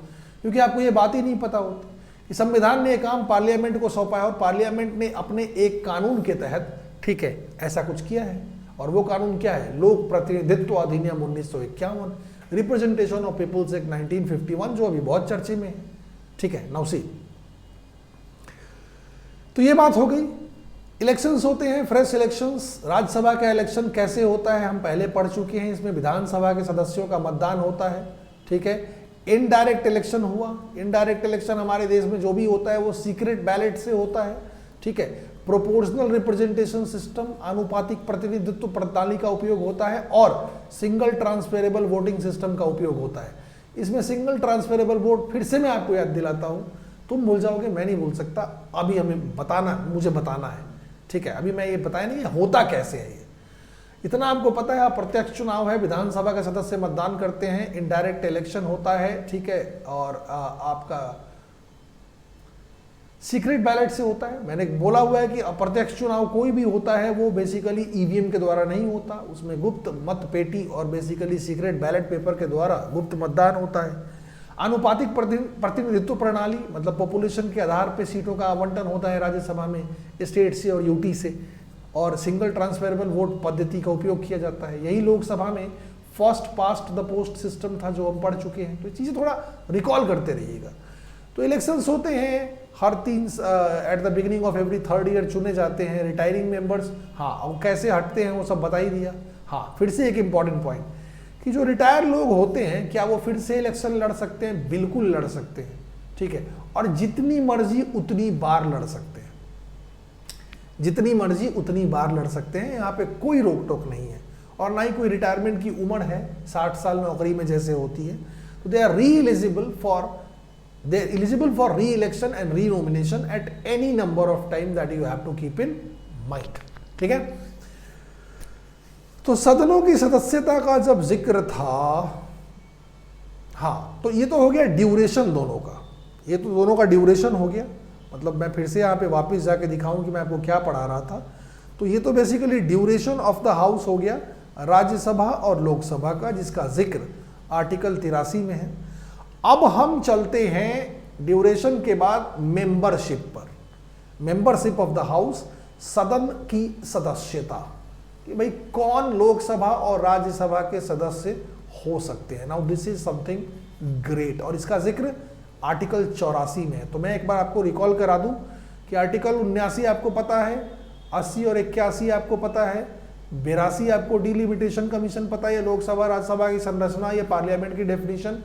क्योंकि आपको ये बात ही नहीं पता होती कि संविधान ने एक काम पार्लियामेंट को सौंपा है और पार्लियामेंट ने अपने एक कानून के तहत, ठीक है, ऐसा कुछ किया है। और वो कानून क्या है, लोक प्रतिनिधित्व अधिनियम 1951, रिप्रेजेंटेशन ऑफ पीपुल्स एक्ट 1951, जो अभी बहुत चर्चे में है, ठीक है। नौसी, तो ये बात हो गई। इलेक्शंस होते हैं, फ्रेश इलेक्शंस। राज्यसभा का इलेक्शन कैसे होता है हम पहले पढ़ चुके हैं। इसमें विधानसभा के सदस्यों का मतदान होता है, ठीक है। इनडायरेक्ट इलेक्शन हुआ। इनडायरेक्ट इलेक्शन हमारे देश में जो भी होता है वो सीक्रेट बैलेट से होता है, ठीक है। प्रोपोर्शनल रिप्रेजेंटेशन सिस्टम, आनुपातिक प्रतिनिधित्व प्रणाली का उपयोग होता है, और सिंगल ट्रांसफेरेबल वोटिंग सिस्टम का उपयोग होता है। इसमें सिंगल ट्रांसफेरेबल वोट, फिर से मैं आपको याद दिलाता हूं, तुम भूल जाओगे, मैं नहीं भूल सकता। अभी हमें बताना, मुझे बताना है, ठीक है। अभी मैं ये बताया नहीं होता कैसे है, ये इतना आपको पता है। प्रत्यक्ष चुनाव है, विधानसभा के सदस्य मतदान करते हैं। इनडायरेक्ट इलेक्शन होता है, ठीक है, और आपका सीक्रेट बैलेट से होता है। मैंने बोला हुआ है कि अप्रत्यक्ष चुनाव कोई भी होता है वो बेसिकली ईवीएम के द्वारा नहीं होता, उसमें गुप्त मत पेटी और बेसिकली सीक्रेट बैलेट पेपर के द्वारा गुप्त मतदान होता है। आनुपातिक प्रतिनिधित्व प्रणाली, मतलब पॉपुलेशन के आधार पर सीटों का आवंटन होता है राज्यसभा में, स्टेट से और यूटी से। और सिंगल ट्रांसफेरेबल वोट पद्धति का उपयोग किया जाता है। यही लोकसभा में first past the post system था जो हम पढ़ चुके हैं, तो ये चीज़ें थोड़ा रिकॉल करते रहिएगा। तो इलेक्शंस होते हैं her at the beginning of every third year चुने जाते हैं रिटायरिंग मेंबर्स। हाँ, वो कैसे हटते हैं वो सब बता ही दिया। हाँ, फिर से एक इंपॉर्टेंट पॉइंट कि जो रिटायर लोग होते हैं क्या वो फिर से इलेक्शन लड़ सकते हैं? बिल्कुल लड़ सकते हैं, ठीक है, और जितनी मर्जी उतनी बार लड़ सकते हैं, जितनी मर्जी उतनी बार लड़ सकते हैं, यहाँ पे कोई रोक टोक नहीं है। और ना ही कोई रिटायरमेंट की उम्र है 60 साल नौकरी में जैसे होती है। तो they are re-eligible for re-election and re-nomination at any number of time that you have to keep in mind, ठीक है। तो सदनों की सदस्यता का जब जिक्र था, हाँ, तो ये तो हो गया ड्यूरेशन दोनों का, ये तो दोनों का ड्यूरेशन हो गया। मतलब मैं फिर से यहाँ पे वापस जाके दिखाऊं कि मैं आपको क्या पढ़ा रहा था। तो ये तो basically duration of the house हो गया राज्यसभा और लोकसभा का, जिसका जिक्र आर्टिकल 83 में है। अब हम चलते हैं ड्यूरेशन के बाद मेंबरशिप पर। मेंबरशिप ऑफ द हाउस, सदन की सदस्यता, कि भाई कौन लोकसभा और राज्यसभा के सदस्य हो सकते हैं। Now this is something great, और इसका जिक्र आर्टिकल 84 में है। तो मैं एक बार आपको रिकॉल करा दूं कि आर्टिकल 79 आपको पता है, 80 और 81 आपको पता है, 82 आपको डिलिमिटेशन कमीशन पता है, लोकसभा राज्यसभा की संरचना, ये पार्लियामेंट की डेफिनेशन,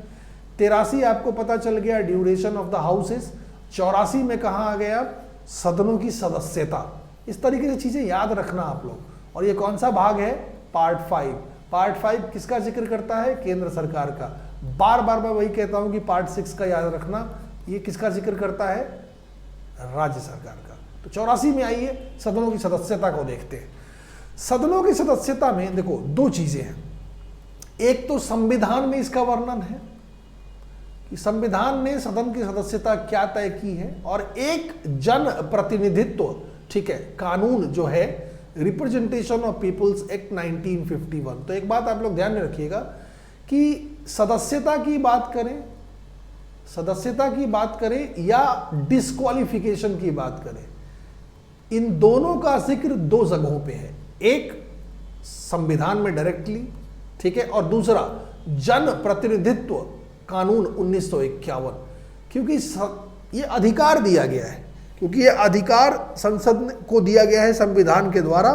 83 आपको पता चल गया ड्यूरेशन ऑफ द हाउसेस, 84 में कहाँ आ गया सदनों की सदस्यता। इस तरीके से चीजें याद रखना आप लोग। और ये कौन सा भाग है? पार्ट 5। पार्ट 5 किसका जिक्र करता है? केंद्र सरकार का। बार बार मैं वही कहता हूं कि पार्ट 6 का याद रखना, ये किसका जिक्र करता है? राज्य सरकार का। तो 84 में आइए सदनों की सदस्यता को देखते हैं। सदनों की सदस्यता में देखो दो चीजें हैं। एक तो संविधान में इसका वर्णन है कि संविधान ने सदन की सदस्यता क्या तय की है, और एक जन प्रतिनिधित्व, ठीक है, कानून जो है रिप्रेजेंटेशन ऑफ पीपुल्स एक्ट 1951। तो एक बात आप लोग ध्यान में रखिएगा कि सदस्यता की बात करें या डिस्क्वालिफिकेशन की बात करें, इन दोनों का जिक्र दो जगहों पे है। एक संविधान में डायरेक्टली, ठीक है, और दूसरा जन प्रतिनिधित्व कानून 1951, क्योंकि ये अधिकार दिया गया है, क्योंकि ये अधिकार संसद को दिया गया है संविधान के द्वारा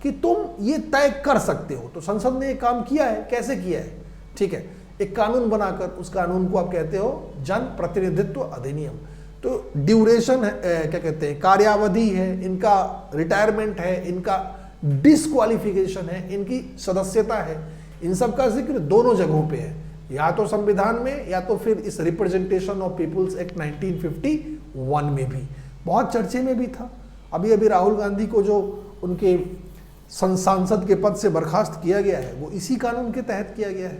कि तुम ये तय कर सकते हो। तो संसद ने ये काम किया है, कैसे किया है? ठीक है, एक कानून बनाकर, उस कानून को आप कहते हो जन प्रतिनिधित्व अधिनियम। तो ड्यूरेशन है, क्या कहते हैं, कार्यावधि है, इनका रिटायरमेंट है, इनका डिस्क्वालिफिकेशन है, इनकी सदस्यता है, इन सब का जिक्र दोनों जगहों पे है, या तो संविधान में या तो फिर इस रिप्रेजेंटेशन ऑफ पीपुल्स एक्ट 1951 में भी। बहुत चर्चे में भी था। अभी अभी राहुल गांधी को जो उनके सांसद के पद से बर्खास्त किया गया है, वो इसी कानून के तहत किया गया है।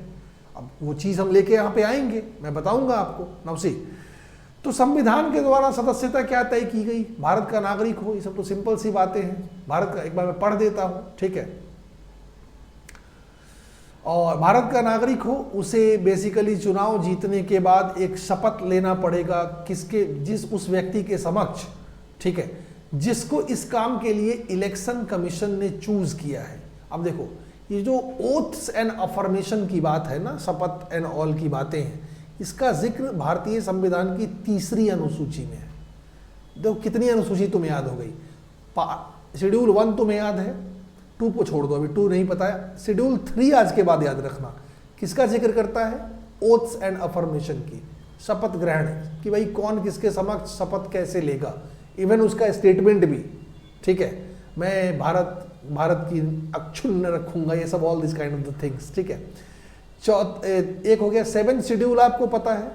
अब वो चीज़ हम लेके यहाँ पे आएंगे, मैं बताऊंगा आपको। नवसी, तो संविधान के द्वारा सदस्यता क्या तय की गई? भारत का नागरिक हो, ये सब तो सिंपल सी बातें हैं। भारत का, एक बार मैं पढ़ देता हूँ, ठीक है। और भारत का नागरिक हो, उसे बेसिकली चुनाव जीतने के बाद एक शपथ लेना पड़ेगा, उस व्यक्ति के समक्ष, ठीक है, जिसको इस काम के लिए इलेक्शन कमीशन ने चूज किया है। अब देखो, ये जो ओथ्स एंड अफर्मेशन की बात है ना, शपथ एंड ऑल की बातें हैं, इसका जिक्र भारतीय संविधान की 3री अनुसूची में है। देखो कितनी अनुसूची तुम्हें याद हो गई। शेड्यूल 1 तुम्हें याद है, 2 को छोड़ दो, अभी 2 नहीं पता है। शेड्यूल 3 आज के बाद याद रखना, किसका जिक्र करता है? ओथ्स एंड अफर्मेशन की, शपथ ग्रहण, कि भाई कौन किसके समक्ष शपथ कैसे लेगा, इवन उसका स्टेटमेंट भी, ठीक है, मैं भारत की अक्षुण्ण रखूंगा, ये सब, all this kind of the things, ठीक है। एक हो गया 7th शेड्यूल आपको पता है,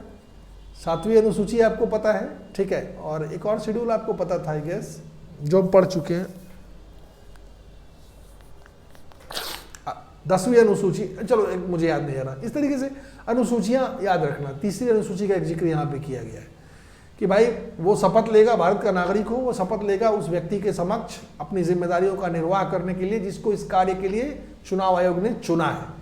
7वीं अनुसूची आपको पता है, ठीक है, और एक और शेड्यूल आपको पता था आई गेस, जो हम पढ़ चुके हैं, 10वीं अनुसूची, चलो एक मुझे याद नहीं आ रहा। इस तरीके से अनुसूचियां याद रखना। 3री अनुसूची का एक जिक्र यहाँ पे किया गया है कि भाई वो शपथ लेगा, भारत का नागरिक हो, वो शपथ लेगा उस व्यक्ति के समक्ष अपनी जिम्मेदारियों का निर्वाह करने के लिए जिसको इस कार्य के लिए चुनाव आयोग ने चुना है।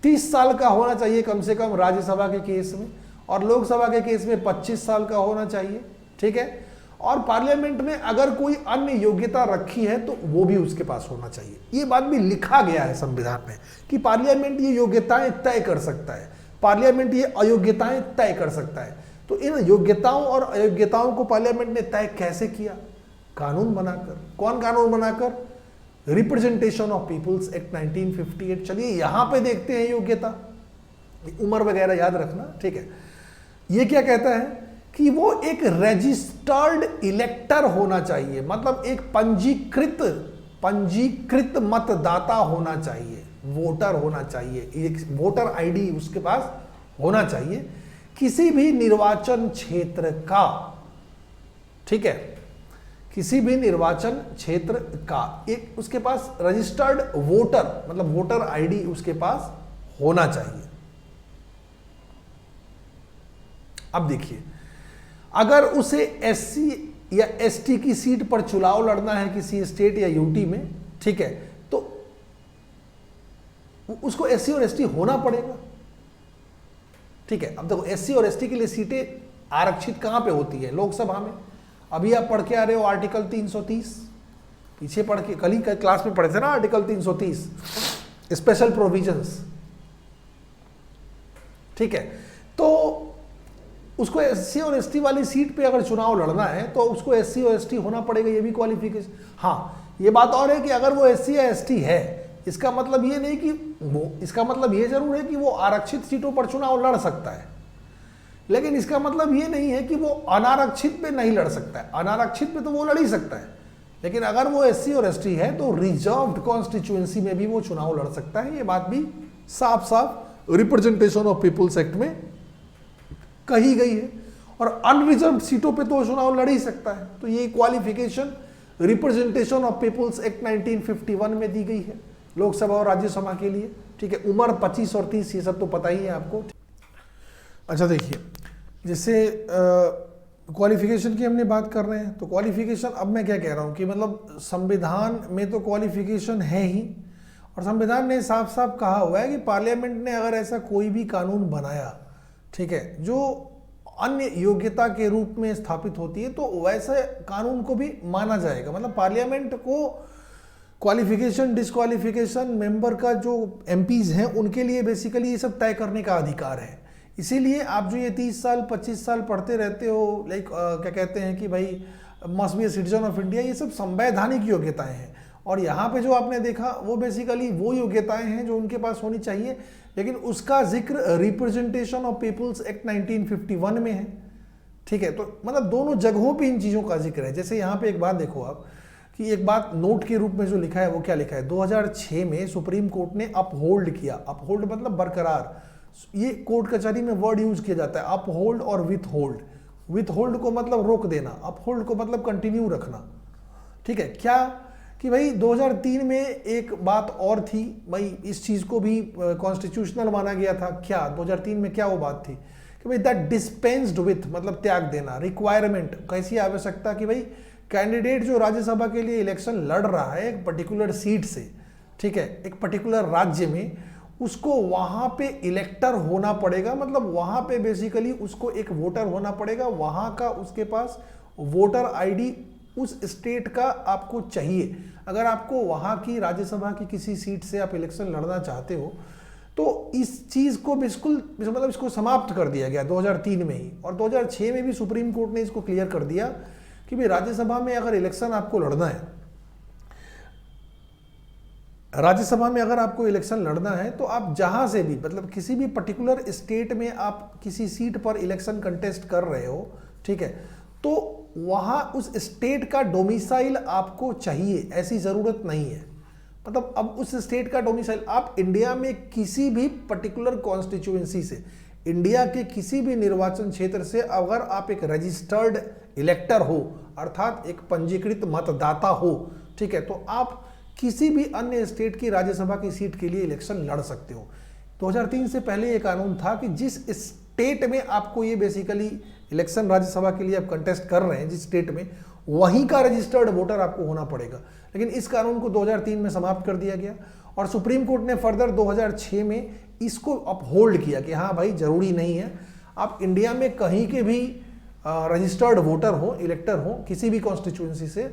30 साल का होना चाहिए कम से कम राज्यसभा के केस में, और लोकसभा के केस में 25 साल का होना चाहिए, ठीक है। और पार्लियामेंट में अगर कोई अन्य योग्यता रखी है तो वो भी उसके पास होना चाहिए। ये बात भी लिखा गया है संविधान में कि पार्लियामेंट ये योग्यताएं तय कर सकता है, पार्लियामेंट ये अयोग्यताएं तय कर सकता है। तो इन योग्यताओं और अयोग्यताओं को पार्लियामेंट ने तय कैसे किया? कानून बनाकर। कौन कानून बनाकर? Representation of people's act 1958। चलिए यहां पे देखते हैं योग्यता, उम्र वगैरह याद रखना, ठीक है। ये क्या कहता है कि वो एक रजिस्टर्ड इलेक्टर होना चाहिए, मतलब एक पंजीकृत मतदाता होना चाहिए, वोटर होना चाहिए, एक वोटर आईडी उसके पास होना चाहिए किसी भी निर्वाचन क्षेत्र का, ठीक है, किसी भी निर्वाचन क्षेत्र का एक उसके पास रजिस्टर्ड वोटर मतलब वोटर आईडी उसके पास होना चाहिए। अब देखिए, अगर उसे एससी या एसटी की सीट पर चुनाव लड़ना है किसी स्टेट या यूटी में, ठीक है, तो उसको एससी और एसटी होना पड़ेगा, ठीक है। अब देखो एससी और एसटी के लिए सीटें आरक्षित कहां पे होती है? लोकसभा में। अभी आप पढ़ के आ रहे हो आर्टिकल 330, पीछे पढ़ के कल ही क्लास में पढ़े थे ना आर्टिकल 330 स्पेशल प्रोविजंस, ठीक है। तो उसको एससी और एसटी वाली सीट पे अगर चुनाव लड़ना है तो उसको एससी और एसटी होना पड़ेगा, ये भी क्वालिफिकेशन। हाँ, ये बात और है कि अगर वो एससी या एसटी है, इसका मतलब ये नहीं कि वो, इसका मतलब ये जरूर है कि वो आरक्षित सीटों पर चुनाव लड़ सकता है, लेकिन इसका मतलब ये नहीं है कि वो अनारक्षित पे नहीं लड़ सकता है। अनारक्षित पे तो वो लड़ ही सकता है, लेकिन अगर वो एससी और एसटी है तो रिजर्व्ड कॉन्स्टिट्यूएंसी में भी वो चुनाव लड़ सकता है। ये बात भी साफ साफ रिप्रेजेंटेशन ऑफ पीपुल्स एक्ट में कही गई है। और अनरिजर्व सीटों पे तो चुनाव लड़ ही सकता है। तो ये qualification representation of people's act 1951 में दी गई है लोकसभा और राज्यसभा के लिए, ठीक है। उम्र 25 और 30 ये सब तो पता ही है आपको। अच्छा देखिए, जैसे क्वालिफिकेशन की हमने बात कर रहे हैं, तो क्वालिफिकेशन, अब मैं क्या कह रहा हूं कि मतलब संविधान में तो क्वालिफिकेशन है ही, और संविधान ने साफ साफ कहा हुआ है कि पार्लियामेंट ने अगर ऐसा कोई भी कानून बनाया, ठीक है, जो अन्य योग्यता के रूप में स्थापित होती है, तो वैसे कानून को भी माना जाएगा। मतलब पार्लियामेंट को क्वालिफिकेशन डिस्क्वालिफिकेशन मेंबर का जो एमपीज हैं उनके लिए बेसिकली ये सब तय करने का अधिकार है। इसीलिए आप जो ये 30 साल 25 साल पढ़ते रहते हो, लाइक क्या कहते हैं कि भाई must be a citizen of India, ये सब संवैधानिक योग्यताएं हैं। और यहाँ पे जो आपने देखा वो बेसिकली वो योग्यताएं हैं जो उनके पास होनी चाहिए, लेकिन उसका जिक्र रिप्रेजेंटेशन ऑफ पीपुल्स एक्ट 1951 में है, ठीक है। तो मतलब दोनों जगहों पे इन चीज़ों का जिक्र है। जैसे यहाँ पे एक बात देखो आप कि एक बात नोट के रूप में जो लिखा है वो क्या लिखा है, 2006 में सुप्रीम कोर्ट ने अपहोल्ड किया। अपहोल्ड मतलब बरकरार, ये कोर्ट कचहरी में वर्ड यूज किया जाता है, अपहोल्ड और विथ होल्ड। विथ होल्ड को मतलब रोक देना, अपहोल्ड को मतलब कंटिन्यू रखना, ठीक है। क्या कि भाई 2003 में एक बात और थी, भाई इस चीज़ को भी कॉन्स्टिट्यूशनल माना गया था। क्या 2003 में क्या वो बात थी कि भाई दैट डिस्पेंस्ड विथ मतलब त्याग देना, रिक्वायरमेंट, कैसी आवश्यकता कि भाई कैंडिडेट जो राज्यसभा के लिए इलेक्शन लड़ रहा है एक पर्टिकुलर सीट से, ठीक है, एक पर्टिकुलर राज्य में, उसको वहाँ पे इलेक्टर होना पड़ेगा। मतलब वहाँ पे बेसिकली उसको एक वोटर होना पड़ेगा, वहाँ का उसके पास वोटर आईडी उस स्टेट का आपको चाहिए। अगर आपको वहाँ की राज्यसभा की किसी सीट से आप इलेक्शन लड़ना चाहते हो तो इस चीज़ को बिल्कुल मतलब इसको समाप्त कर दिया गया 2003 में ही। और 2006 में भी सुप्रीम कोर्ट ने इसको क्लियर कर दिया कि भाई राज्यसभा में अगर इलेक्शन आपको लड़ना है, राज्यसभा में अगर आपको इलेक्शन लड़ना है तो आप जहां से भी मतलब किसी भी पर्टिकुलर स्टेट में आप किसी सीट पर इलेक्शन कंटेस्ट कर रहे हो, ठीक है, तो वहां उस स्टेट का डोमिसाइल आपको चाहिए, ऐसी जरूरत नहीं है। मतलब अब उस स्टेट का डोमिसाइल आप इंडिया में किसी भी पर्टिकुलर कॉन्स्टिट्यूएंसी से, इंडिया के किसी भी निर्वाचन क्षेत्र से अगर आप एक रजिस्टर्ड इलेक्टर हो, अर्थात एक पंजीकृत मतदाता हो, ठीक है, तो आप किसी भी अन्य स्टेट की राज्यसभा की सीट के लिए इलेक्शन लड़ सकते हो। 2003 से पहले ये कानून था कि जिस स्टेट में आपको ये बेसिकली इलेक्शन राज्यसभा के लिए आप कंटेस्ट कर रहे हैं, जिस स्टेट में, वहीं का रजिस्टर्ड वोटर आपको होना पड़ेगा। लेकिन इस कानून को 2003 में समाप्त कर दिया गया और सुप्रीम कोर्ट ने फर्दर 2006 में इसको अपहोल्ड किया कि हाँ भाई जरूरी नहीं है, आप इंडिया में कहीं के भी रजिस्टर्ड वोटर हो, इलेक्टर हो किसी भी कॉन्स्टिट्यूएंसी से,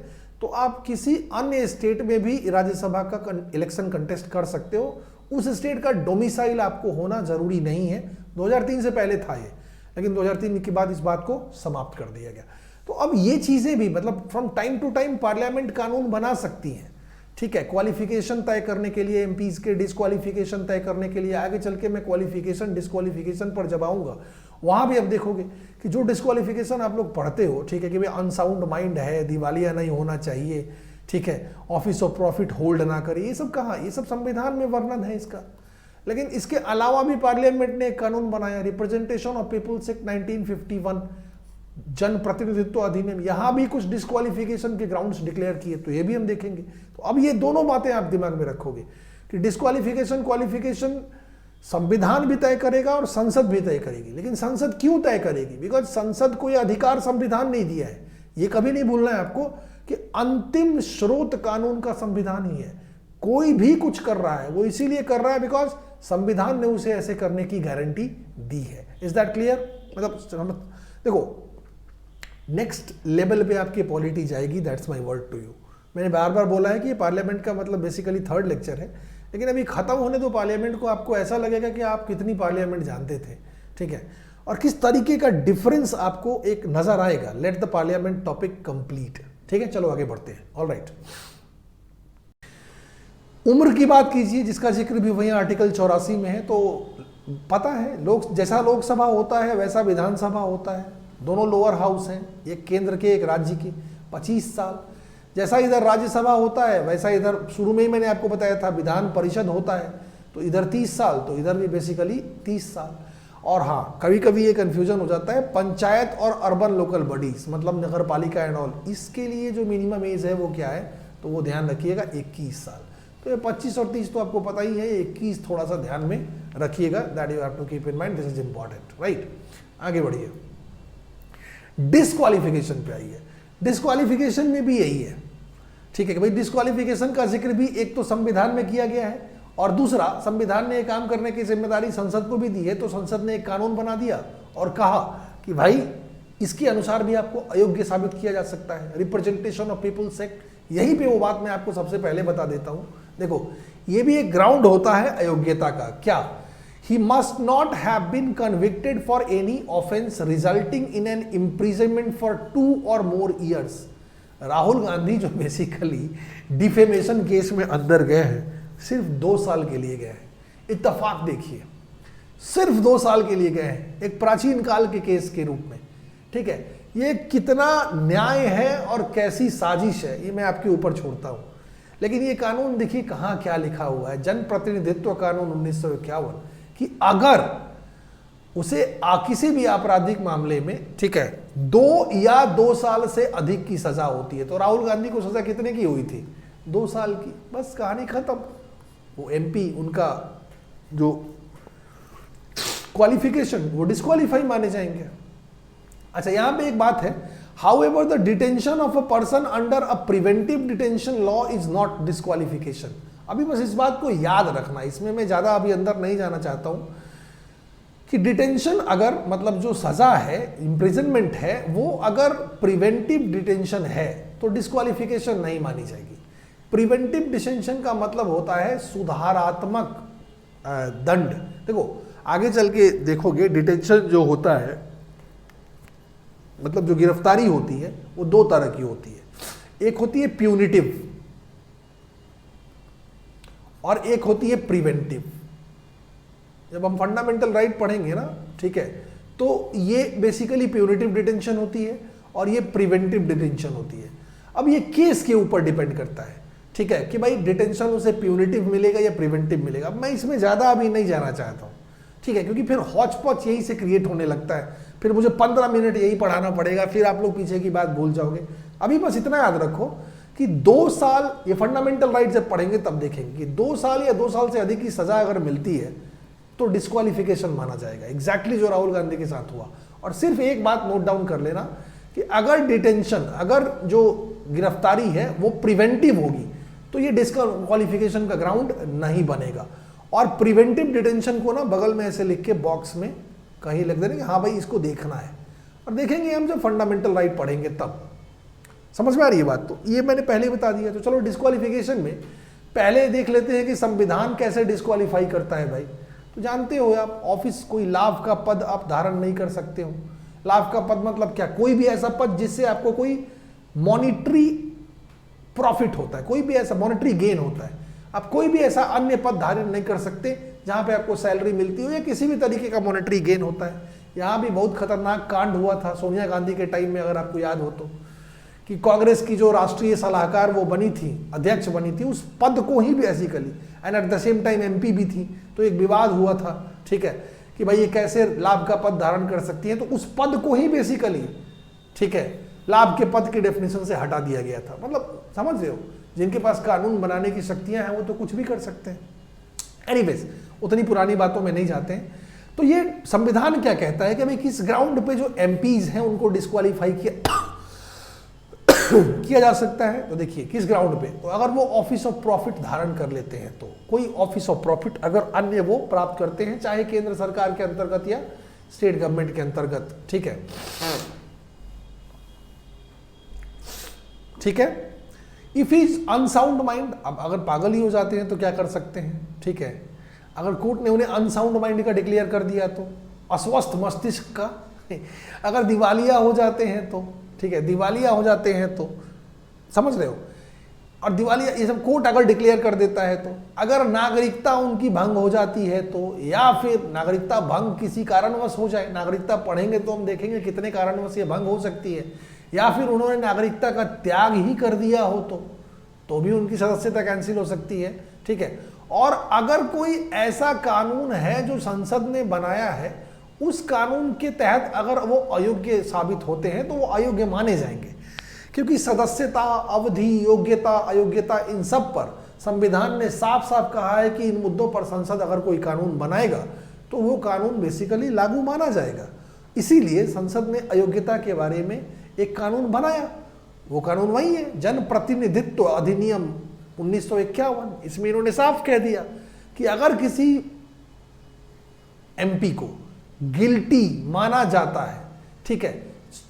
तो आप किसी अन्य स्टेट में भी राज्यसभा का इलेक्शन कंटेस्ट कर सकते हो। उस स्टेट का डोमिसाइल आपको होना जरूरी नहीं है। 2003 से पहले था ये, लेकिन 2003 के बाद इस बात को समाप्त कर दिया गया। तो अब ये चीजें भी मतलब from time to time parliament कानून बना सकती हैं, ठीक है, क्वालिफिकेशन तय करने के लिए, एमपीज के डिस्क्वालिफिकेशन तय करने के लिए। आगे चल के मैं क्वालिफिकेशन डिस्क्वालिफिकेशन पर जब आऊंगा वहां भी अब देखोगे कि जो डिस्क्वालिफिकेशन आप लोग पढ़ते हो, ठीक है, कि भाई अनसाउंड माइंड है, दिवालिया नहीं होना चाहिए, ठीक है, ऑफिस ऑफ प्रॉफिट होल्ड ना करे, ये सब कहाँ, ये सब संविधान में वर्णन है इसका। लेकिन इसके अलावा भी पार्लियामेंट ने एक कानून बनाया, रिप्रेजेंटेशन ऑफ पीपुल्स एक्ट 1951, जन प्रतिनिधित्व अधिनियम, यहां भी कुछ डिस्क्वालिफिकेशन के ग्राउंड्स डिक्लेयर किए, तो ये भी हम देखेंगे। तो अब ये दोनों बातें आप दिमाग में रखोगे कि डिस्क्वालिफिकेशन क्वालिफिकेशन संविधान भी तय करेगा और संसद भी तय करेगी। लेकिन संसद क्यों तय करेगी? बिकॉज संसद को यह अधिकार संविधान नहीं दिया है। ये कभी नहीं भूलना है आपको कि अंतिम स्रोत कानून का संविधान ही है। कोई भी कुछ कर रहा है वो इसीलिए कर रहा है बिकॉज संविधान ने उसे ऐसे करने की गारंटी दी है। Is that clear? मतलब देखो, नेक्स्ट लेवल पे आपकी पॉलिटी जाएगी, that's my word to you. मैंने बार बार बोला है कि ये पार्लियामेंट का मतलब बेसिकली थर्ड लेक्चर है, लेकिन अभी खत्म होने दो पार्लियामेंट को, आपको ऐसा लगेगा कि आप कितनी पार्लियामेंट जानते थे, ठीक है, और किस तरीके का डिफरेंस आपको एक नजर आएगा। Let the parliament topic complete, ठीक है, चलो आगे बढ़ते हैं। ऑल राइट, उम्र की बात कीजिए जिसका जिक्र भी वही आर्टिकल 84 में है। तो पता है जैसा लोकसभा होता है वैसा विधानसभा होता है, दोनों लोअर हाउस हैं, एक केंद्र के एक राज्य के। 25 साल जैसा इधर राज्यसभा होता है वैसा इधर, शुरू में ही मैंने आपको बताया था, विधान परिषद होता है, तो इधर 30 साल, तो इधर भी बेसिकली 30 साल। और हाँ, कभी कभी ये कंफ्यूजन हो जाता है, पंचायत और अर्बन लोकल बॉडीज मतलब नगर पालिका एंड ऑल, इसके लिए जो मिनिमम एज है वो क्या है, तो वो ध्यान रखिएगा 21 साल। तो ये 25 और 30 तो आपको पता ही है, 21 थोड़ा सा ध्यान में रखिएगा, that you have to keep in mind, this is important, right. आगे बढ़िए, डिस्क्वालिफिकेशन पे आइए। डिस्क्वालिफिकेशन में भी यही है, ठीक है, कि भाई डिस्क्वालिफिकेशन का जिक्र भी एक तो संविधान में किया गया है, और दूसरा संविधान ने एक काम करने की जिम्मेदारी संसद को भी दी है। तो संसद ने एक कानून बना दिया और कहा कि भाई इसके अनुसार भी आपको अयोग्य साबित किया जा सकता है, रिप्रेजेंटेशन ऑफ पीपुल्स एक्ट। यहीं पे वो बात मैं आपको सबसे पहले बता देता हूं। देखो, ये भी एक ग्राउंड होता है अयोग्यता का। क्या? He must not have been convicted for any offense resulting in an imprisonment for 2 or more years। Rahul Gandhi जो बेसिकली डिफेमेशन केस में अंदर गए हैं, सिर्फ 2 साल के लिए गए हैं। इत्तेफाक देखिए, सिर्फ 2 साल के लिए गए हैं, एक प्राचीन काल के केस के रूप में, ठीक है। ये कितना न्याय है और कैसी साजिश है, ये मैं आपके ऊपर छोड़ता हूं। लेकिन ये कानून देखिए कहां क्या लिखा हुआ है, जन प्रतिनिधित्व कानून 1951, कि अगर उसे किसी भी आपराधिक मामले में, ठीक है, 2 या 2 साल से अधिक की सजा होती है। तो राहुल गांधी को सजा कितने की हुई थी? 2 साल की, बस कहानी खत्म। वो एमपी, उनका जो क्वालिफिकेशन, वो डिस्क्वालीफाई माने जाएंगे। अच्छा, यहां पे एक बात है, however the detention of a person under a preventive detention law is not disqualification. अभी बस इस बात को याद रखना, इसमें मैं ज्यादा अभी अंदर नहीं जाना चाहता हूं कि डिटेंशन अगर मतलब जो सजा है, इम्प्रिजनमेंट है, वो अगर प्रिवेंटिव डिटेंशन है तो डिस्क्वालिफिकेशन नहीं मानी जाएगी। प्रिवेंटिव डिटेंशन का मतलब होता है सुधारात्मक दंड। देखो आगे चल के देखोगे, डिटेंशन जो होता है मतलब जो गिरफ्तारी होती है वो 2 तरह की होती है। एक होती है प्यूनिटिव और एक होती है प्रिवेंटिव। जब हम फंडामेंटल राइट पढ़ेंगे ना, ठीक है, तो ये बेसिकली प्यूनिटिव डिटेंशन होती है और ये प्रिवेंटिव डिटेंशन होती है। अब ये केस के ऊपर डिपेंड करता है, ठीक है, कि भाई डिटेंशन उसे प्यूनिटिव मिलेगा या प्रिवेंटिव मिलेगा। मैं इसमें ज्यादा अभी नहीं जाना चाहता हूं, ठीक है, क्योंकि फिर हौच पौच यही से क्रिएट होने लगता है, फिर मुझे 15 मिनट यही पढ़ाना पड़ेगा, फिर आप लोग पीछे की बात भूल जाओगे। अभी बस इतना याद रखो कि 2 साल, ये फंडामेंटल राइट जब पढ़ेंगे तब देखेंगे कि 2 साल या 2 साल से अधिक की सजा अगर मिलती है तो डिस्क्वालिफिकेशन माना जाएगा। एग्जैक्टली जो राहुल गांधी के साथ हुआ। और सिर्फ एक बात नोट डाउन कर लेना कि अगर डिटेंशन, अगर जो गिरफ्तारी है वो प्रिवेंटिव होगी तो ये डिस्क्वालिफिकेशन का ग्राउंड नहीं बनेगा। और प्रिवेंटिव डिटेंशन को ना बगल में ऐसे लिख के बॉक्स में कहीं लिख देना कि हाँ भाई इसको देखना है। और देखेंगे हम जब फंडामेंटल राइट पढ़ेंगे तब। समझ में आ रही है बात? तो ये मैंने पहले ही बता दिया। तो चलो डिस्क्वालिफिकेशन में पहले देख लेते हैं कि संविधान कैसे डिस्क्वालीफाई करता है भाई। तो जानते हो आप, ऑफिस कोई लाभ का पद आप धारण नहीं कर सकते हो। लाभ का पद मतलब क्या? कोई भी ऐसा पद जिससे आपको कोई मॉनिटरी प्रॉफिट होता है, कोई भी ऐसा मॉनिटरी गेन होता है। आप कोई भी ऐसा अन्य पद धारण नहीं कर सकते जहां पे आपको सैलरी मिलती हो या किसी भी तरीके का मॉनिटरी गेन होता है। यहाँ भी बहुत खतरनाक कांड हुआ था सोनिया गांधी के टाइम में, अगर आपको याद हो तो, कि कांग्रेस की जो राष्ट्रीय सलाहकार वो बनी थी, अध्यक्ष बनी थी, उस पद को ही basically and at the same time MP भी थी, तो एक विवाद हुआ था, ठीक है, कि भाई ये कैसे लाभ का पद धारण कर सकती है। तो उस पद को ही बेसिकली, ठीक है, लाभ के पद की डेफिनेशन से हटा दिया गया था। मतलब समझ रहे हो, जिनके पास कानून बनाने की शक्तियां हैं वो तो कुछ भी कर सकते हैं। एनीवेज, उतनी पुरानी बातों में नहीं जाते हैं। तो ये संविधान क्या कहता है कि भाई किस ग्राउंड पे जो एमपीज हैं उनको डिस्क्वालीफाई किया जा सकता है। तो देखिए किस ग्राउंड पे, तो अगर वो ऑफिस ऑफ प्रॉफिट धारण कर लेते हैं, तो कोई ऑफिस ऑफ प्रॉफिट अगर अन्य वो प्राप्त करते हैं, चाहे केंद्र सरकार के अंतर्गत या स्टेट गवर्नमेंट के अंतर्गत, ठीक है, ठीक है। इफ इज अनसाउंड माइंड, अब अगर पागल ही हो जाते हैं तो क्या कर सकते हैं, ठीक है, अगर कोर्ट ने उन्हें अनसाउंड माइंड का डिक्लेयर कर दिया तो, अस्वस्थ मस्तिष्क का, अगर दिवालिया हो जाते हैं तो, ठीक है, दिवालिया हो जाते हैं तो, समझ रहे हो, और दिवालिया ये सब कोर्ट अगर डिक्लेयर कर देता है तो, अगर नागरिकता उनकी भंग हो जाती है तो, या फिर नागरिकता भंग किसी कारणवश हो जाए, नागरिकता पढ़ेंगे तो हम देखेंगे कितने कारणवश ये भंग हो सकती है, या फिर उन्होंने नागरिकता का त्याग ही कर दिया हो तो भी उनकी सदस्यता कैंसिल हो सकती है, ठीक है। और अगर कोई ऐसा कानून है जो संसद ने बनाया है, उस कानून के तहत अगर वो अयोग्य साबित होते हैं तो वो अयोग्य माने जाएंगे, क्योंकि सदस्यता, अवधि, योग्यता, अयोग्यता, इन सब पर संविधान ने साफ साफ कहा है कि इन मुद्दों पर संसद अगर कोई कानून बनाएगा तो वो कानून बेसिकली लागू माना जाएगा। इसीलिए संसद ने अयोग्यता के बारे में एक कानून बनाया। वो कानून वही है, जन प्रतिनिधित्व अधिनियम 1951। इसमें इन्होंने साफ कह दिया कि अगर किसी एमपी को गिल्टी माना जाता है, ठीक है,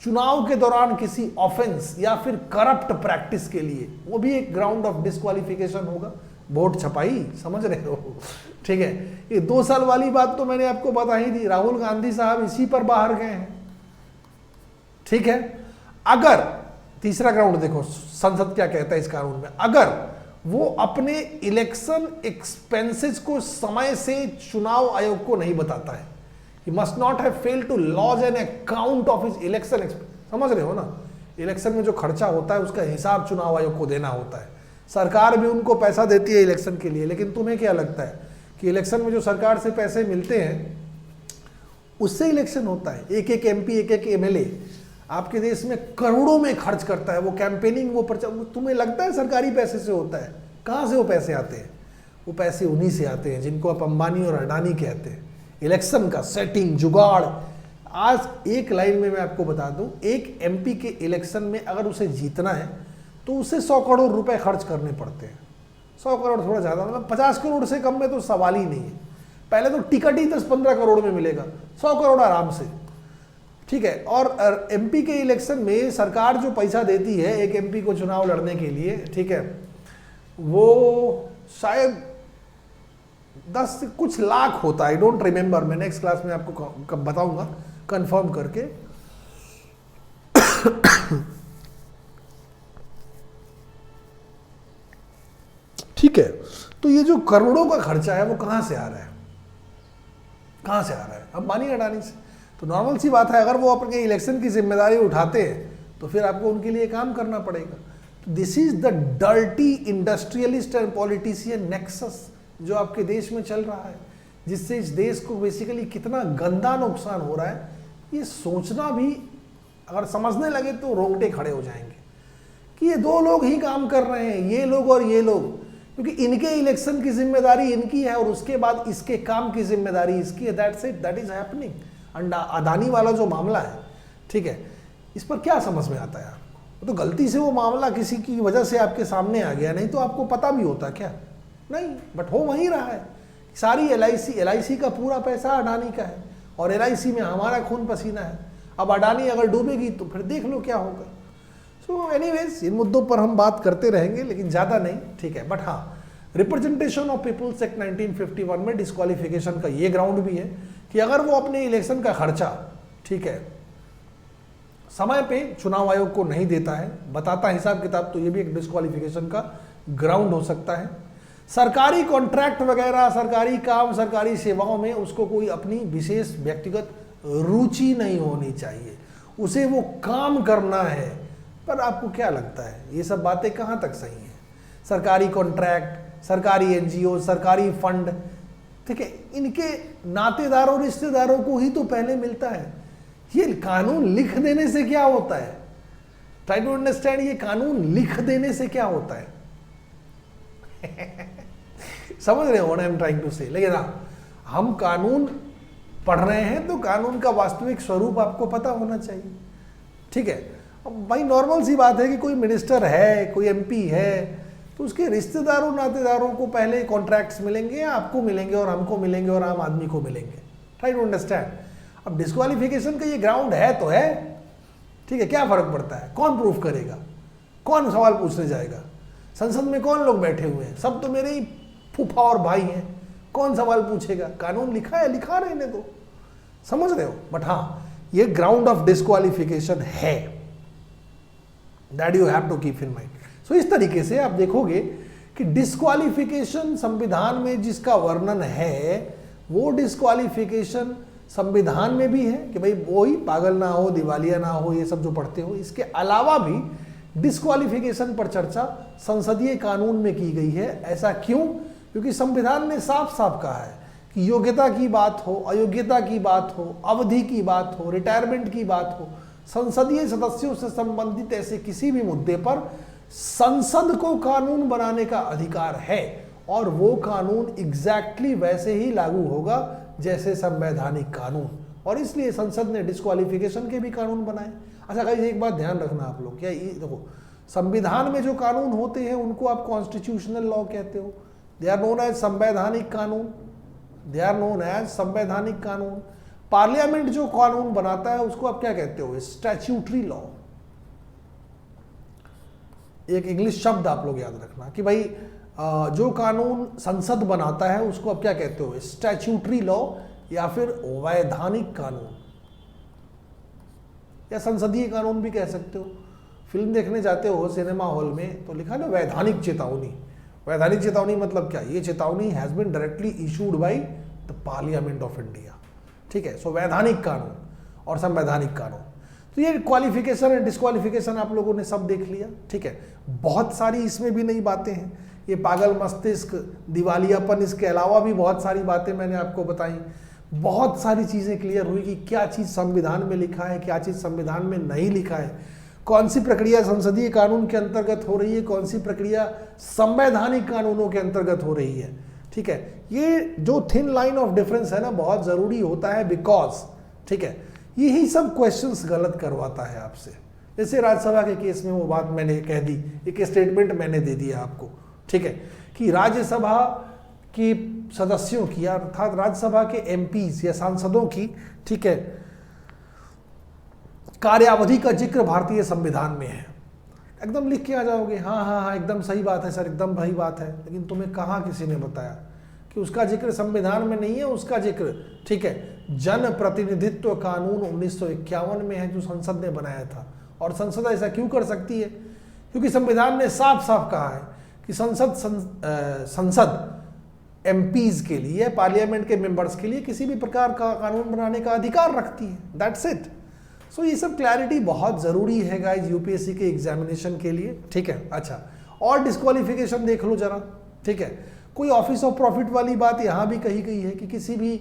चुनाव के दौरान किसी ऑफेंस या फिर करप्ट प्रैक्टिस के लिए, वो भी एक ग्राउंड ऑफ डिस्क्वालिफिकेशन होगा। वोट छपाई, समझ रहे हो, ठीक है। ये 2 साल वाली बात तो मैंने आपको बता ही दी, राहुल गांधी साहब इसी पर बाहर गए हैं, ठीक है। अगर तीसरा ग्राउंड देखो संसद क्या कहता है इस कानून में, अगर वो अपने इलेक्शन एक्सपेंसेस को समय से चुनाव आयोग को नहीं बताता है, he must not have failed to lodge an account of his election expense। समझ रहे हो ना, इलेक्शन में जो खर्चा होता है उसका हिसाब चुनाव आयोग को देना होता है। सरकार भी उनको पैसा देती है इलेक्शन के लिए, लेकिन तुम्हें क्या लगता है कि इलेक्शन में जो सरकार से पैसे मिलते हैं उससे इलेक्शन होता है? एक एक एमपी, एक एक एमएलए आपके देश में करोड़ों में खर्च करता है, वो कैंपेनिंग, वो प्रचार, तुम्हें लगता है सरकारी पैसे से होता है? कहाँ से वो पैसे आते हैं? वो पैसे उन्हीं से आते हैं जिनको आप अंबानी और अडानी कहते हैं। इलेक्शन का सेटिंग, जुगाड़। आज एक लाइन में मैं आपको बता दूं, एक एमपी के इलेक्शन में अगर उसे जीतना है तो उसे 100 करोड़ रुपए खर्च करने पड़ते हैं। 100 करोड़ थोड़ा ज़्यादा, मतलब 50 करोड़ से कम में तो सवाल ही नहीं है। पहले तो टिकट ही 10-15 करोड़ में मिलेगा, 100 करोड़ आराम से, ठीक है। और एमपी के इलेक्शन में सरकार जो पैसा देती है एक एमपी को चुनाव लड़ने के लिए, ठीक है, वो शायद 10 से कुछ लाख होता है, आई डोंट रिमेंबर। मैं नेक्स्ट क्लास में आपको कब बताऊंगा कंफर्म करके। ठीक है, तो ये जो करोड़ों का खर्चा है वो कहां से आ रहा है? कहां से आ रहा है? अंबानी अडानी से। तो नॉर्मल सी बात है, अगर वो अपने इलेक्शन की जिम्मेदारी उठाते हैं तो फिर आपको उनके लिए काम करना पड़ेगा। तो this is the dirty industrialist and politician nexus जो आपके देश में चल रहा है, जिससे इस देश को बेसिकली कितना गंदा नुकसान हो रहा है, ये सोचना भी अगर समझने लगे तो रोंगटे खड़े हो जाएंगे कि ये 2 लोग ही काम कर रहे हैं, ये लोग और ये लोग, क्योंकि इनके इलेक्शन की जिम्मेदारी इनकी है और उसके बाद इसके काम की जिम्मेदारी इसकी है। That's it, that is happening. Adani वाला जो मामला है, ठीक है, इस पर क्या समझ में आता है आपको? तो गलती से वो मामला किसी की वजह से आपके सामने आ गया, नहीं तो आपको पता भी होता क्या? नहीं, बट हो वहीं रहा है। सारी एलआईसी का पूरा पैसा अडानी का है और एलआईसी में हमारा खून पसीना है। अब अडानी अगर डूबेगी तो फिर देख लो क्या होगा। सो एनीवेज इन मुद्दों पर हम बात करते रहेंगे, लेकिन ज़्यादा नहीं, ठीक है। बट हाँ, रिप्रेजेंटेशन ऑफ पीपुल्स एक्ट 1951 में डिस्क्वालिफिकेशन का ये ग्राउंड भी है कि अगर वो अपने इलेक्शन का खर्चा, ठीक है, समय पे चुनाव आयोग को नहीं देता है, बताता हिसाब किताब, तो ये भी एक डिस्क्वालिफिकेशन का ग्राउंड हो सकता है। सरकारी कॉन्ट्रैक्ट वगैरह, सरकारी काम, सरकारी सेवाओं में उसको कोई अपनी विशेष व्यक्तिगत रुचि नहीं होनी चाहिए, उसे वो काम करना है। पर आपको क्या लगता है ये सब बातें कहाँ तक सही हैं? सरकारी कॉन्ट्रैक्ट, सरकारी एनजीओ, सरकारी फंड, ठीक है, इनके नातेदारों रिश्तेदारों को ही तो पहले मिलता है। ये कानून लिख देने से क्या होता है? ट्राई टू अंडरस्टैंड, ये कानून लिख देने से क्या होता है? समझ रहे हो what I am trying to say? लेकिन हम कानून पढ़ रहे हैं तो कानून का वास्तविक स्वरूप आपको पता होना चाहिए, ठीक है। अब भाई नॉर्मल सी बात है कि कोई मिनिस्टर है, कोई एमपी है, तो उसके रिश्तेदारों नातेदारों को पहले कॉन्ट्रैक्ट्स मिलेंगे, आपको मिलेंगे और हमको मिलेंगे और आम आदमी को मिलेंगे। Try to understand. अब डिस्क्वालिफिकेशन का ये ग्राउंड है तो है, ठीक है, क्या फर्क पड़ता है? कौन प्रूफ करेगा? कौन सवाल पूछने जाएगा? संसद में कौन लोग बैठे हुए हैं? सब तो मेरे ही फूफा और भाई हैं, कौन सवाल पूछेगा? कानून लिखा है, लिखा रहने दो, समझ रहे हो? बट हाँ, ये ग्राउंड ऑफ डिस्क्वालिफिकेशन है, that you have to keep in mind. So इस तरीके से आप देखोगे कि डिस्क्वालिफिकेशन संविधान में जिसका वर्णन है, वो डिस्क्वालिफिकेशन संविधान में भी है कि भाई वो ही पागल ना हो, दिवालिया ना हो, ये सब जो पढ़ते हो। इसके अलावा भी डिस्क्वालिफिकेशन पर चर्चा संसदीय कानून में की गई है। ऐसा क्यों? क्योंकि संविधान ने साफ साफ कहा है कि योग्यता की बात हो, अयोग्यता की बात हो, अवधि की बात हो, रिटायरमेंट की बात हो, संसदीय सदस्यों से संबंधित ऐसे किसी भी मुद्दे पर संसद को कानून बनाने का अधिकार है, और वो कानून एग्जैक्टली वैसे ही लागू होगा जैसे संवैधानिक कानून। और इसलिए संसद ने डिस्क्वालिफिकेशन के भी कानून बनाए। अच्छा गाइस, एक बात ध्यान रखना आप लोग, क्या ये देखो, संविधान में जो कानून होते हैं उनको आप कॉन्स्टिट्यूशनल लॉ कहते हो, दे आर नोन एज संवैधानिक कानून, दे आर नोन एज संवैधानिक कानून। पार्लियामेंट जो कानून बनाता है उसको आप क्या कहते हो? Statutory law. एक इंग्लिश शब्द आप लोग याद रखना कि भाई जो कानून संसद बनाता है उसको आप क्या कहते हो? स्टैट्यूटरी लॉ, या फिर वैधानिक कानून, या संसदीय कानून भी कह सकते हो। फिल्म देखने जाते हो सिनेमा हॉल में तो लिखा ना वैधानिक चेतावनी। वैधानिक चेतावनी मतलब क्या? ये चेतावनी has been directly issued by the parliament of India, ठीक है। सो वैधानिक कानून और संवैधानिक कानून, तो ये क्वालिफिकेशन एंड डिस्क्वालिफिकेशन आप लोगों ने सब देख लिया, ठीक है। बहुत सारी इसमें भी नई बातें हैं, ये पागल मस्तिष्क, दिवालियापन, इसके अलावा भी बहुत सारी बातें मैंने आपको बताई। बहुत सारी चीज़ें क्लियर हुई कि क्या चीज़ संविधान में लिखा है, क्या चीज़ संविधान में नहीं लिखा है, कौन सी प्रक्रिया संसदीय कानून के अंतर्गत हो रही है, कौन सी प्रक्रिया संवैधानिक कानूनों के अंतर्गत हो रही है, ठीक है। ये जो थिन लाइन ऑफ डिफरेंस है ना, बहुत ज़रूरी होता है, बिकॉज, ठीक है, यही सब क्वेश्चंस गलत करवाता है आपसे। जैसे राज्यसभा के केस में वो बात मैंने कह दी, एक स्टेटमेंट मैंने दे दिया आपको, ठीक है, कि राज्यसभा की सदस्यों की, अर्थात राज्यसभा के एमपीज या सांसदों की, ठीक है, कार्यावधि का जिक्र भारतीय संविधान में है। एकदम लिख के आ जाओगे, हाँ हाँ हाँ एकदम सही बात है सर, एकदम सही बात है, लेकिन तुम्हें कहाँ किसी ने बताया कि उसका जिक्र संविधान में नहीं है? उसका जिक्र, ठीक है, जन प्रतिनिधित्व कानून 1951 में है, जो संसद ने बनाया था। और संसद ऐसा क्यों कर सकती है? क्योंकि संविधान ने साफ साफ कहा है कि संसद एमपीज के लिए, पार्लियामेंट के मेंबर्स के लिए किसी भी प्रकार का कानून बनाने का अधिकार रखती है। That's it. सो ये सब क्लैरिटी बहुत ज़रूरी है गाइज यूपीएससी के एग्जामिनेशन के लिए, ठीक है। अच्छा, और डिस्क्वालिफिकेशन देख लो जरा, ठीक है। कोई ऑफिस ऑफ प्रॉफिट वाली बात यहाँ भी कही गई है कि किसी भी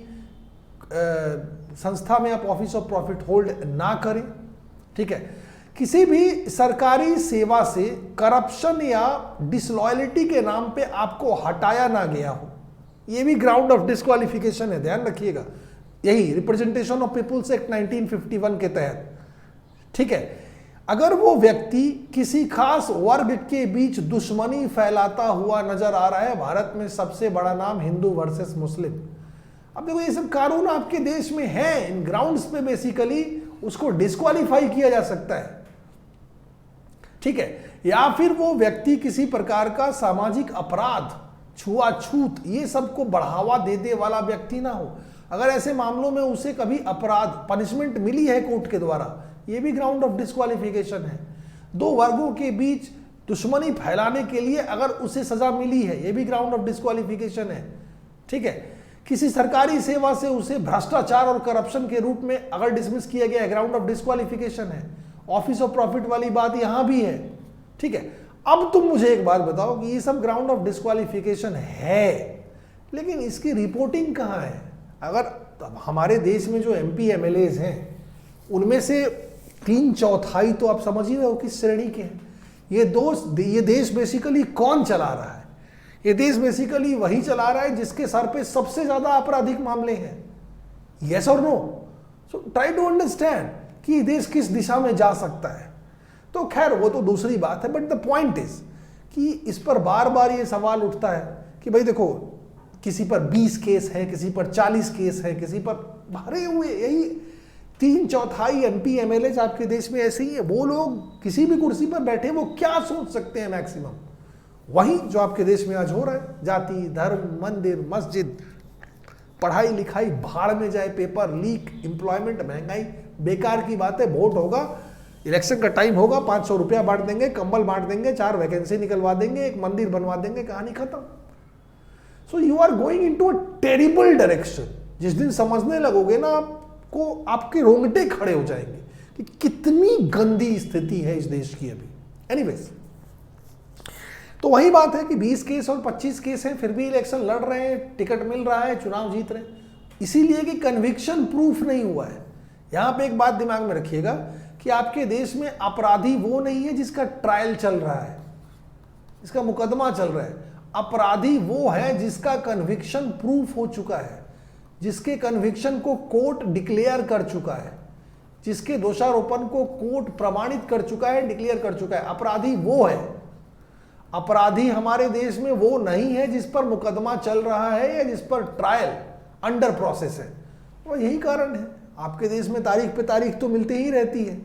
संस्था में आप ऑफिस ऑफ प्रॉफिट होल्ड ना करें, ठीक है। किसी भी सरकारी सेवा से करप्शन या डिसलॉयलिटी के नाम पे आपको हटाया ना गया हो, ये भी ग्राउंड ऑफ डिस्क्वालिफिकेशन है, ध्यान रखिएगा। यही रिप्रेजेंटेशन ऑफ पीपुल्स एक्ट 1951 के तहत, ठीक है। अगर वो व्यक्ति किसी खास वर्ग के बीच दुश्मनी फैलाता हुआ नजर आ रहा है, भारत में सबसे बड़ा नाम हिंदू वर्सेस मुस्लिम। अब देखो ये सब कानून आपके देश में है इन ग्राउंड्स पे बेसिकली, उसको डिस्क्वालीफाई किया जा सकता है, ठीक है। या फिर वो व्यक्ति किसी प्रकार का सामाजिक अपराध, छुआछूत, ये सब को बढ़ावा देने वाला व्यक्ति ना हो। अगर ऐसे मामलों में उसे कभी अपराध पनिशमेंट मिली है कोर्ट के द्वारा, ये भी ग्राउंड ऑफ डिस्क्वालिफिकेशन है। दो वर्गों के बीच दुश्मनी फैलाने के लिए अगर उसे सजा मिली है, ये भी ग्राउंड ऑफ डिस्क्वालिफिकेशन है, ठीक है। किसी सरकारी सेवा से उसे भ्रष्टाचार और करप्शन के रूप में अगर डिसमिस किया गया है, ग्राउंड ऑफ डिस्क्वालिफिकेशन है। ऑफिस ऑफ प्रॉफिट वाली बात यहां भी है, ठीक है। अब तुम मुझे एक बात बताओ कि ये सब ग्राउंड ऑफ डिस्क्वालिफिकेशन है, लेकिन इसकी रिपोर्टिंग कहां है? अगर हमारे देश में जो एमपी एमएलएज हैं उनमें से 3/4 तो आप समझ ही रहे हो किस श्रेणी के हैं। ये देश बेसिकली कौन चला रहा है? ये देश बेसिकली वही चला रहा है जिसके सर पे सबसे ज्यादा आपराधिक मामले हैं। यस और no? So try to understand कि देश किस दिशा में जा सकता है। तो खैर वो तो दूसरी बात है, बट द पॉइंट इज कि इस पर बार बार ये सवाल उठता है कि भाई देखो, किसी पर 20 केस है, किसी पर 40 केस है, किसी पर भरे हुए, यही 3/4 एमपी एमएलए आपके देश में ऐसे ही है। वो लोग किसी भी कुर्सी पर बैठे वो क्या सोच सकते हैं मैक्सिमम? वही जो आपके देश में आज हो रहा है, जाति, धर्म, मंदिर, मस्जिद, पढ़ाई लिखाई भाड़ में जाए, पेपर लीक, एम्प्लॉयमेंट, महंगाई, बेकार की बात है। वोट होगा, इलेक्शन का टाइम होगा, 500 रुपया बांट देंगे, कंबल बांट देंगे, 4 वैकेंसी निकलवा देंगे, एक मंदिर बनवा देंगे, कहानी खत्म। So you are going into a terrible direction. जिस दिन समझने लगोगे ना, आपको आपके रोंगटे खड़े हो जाएंगे कि कितनी गंदी स्थिति है इस देश की अभी। एनीवेज, तो वही बात है कि 20 केस और 25 केस हैं, फिर भी इलेक्शन लड़ रहे हैं, टिकट मिल रहा है, चुनाव जीत रहे हैं, इसीलिए कि कन्विक्शन प्रूफ नहीं हुआ है। यहां पे एक बात दिमाग में रखिएगा कि आपके देश में अपराधी वो नहीं है जिसका ट्रायल चल रहा है, जिसका मुकदमा चल रहा है। अपराधी वो है जिसका कन्विक्शन प्रूफ हो चुका है, जिसके कन्विक्शन को कोर्ट डिक्लेयर कर चुका है, जिसके दोषारोपण को कोर्ट प्रमाणित कर चुका है, डिक्लेयर कर चुका है। अपराधी वो है। अपराधी हमारे देश में वो नहीं है जिस पर मुकदमा चल रहा है या जिस पर ट्रायल अंडर प्रोसेस है। और यही कारण है, आपके देश में तारीख पे तारीख तो मिलती ही रहती है।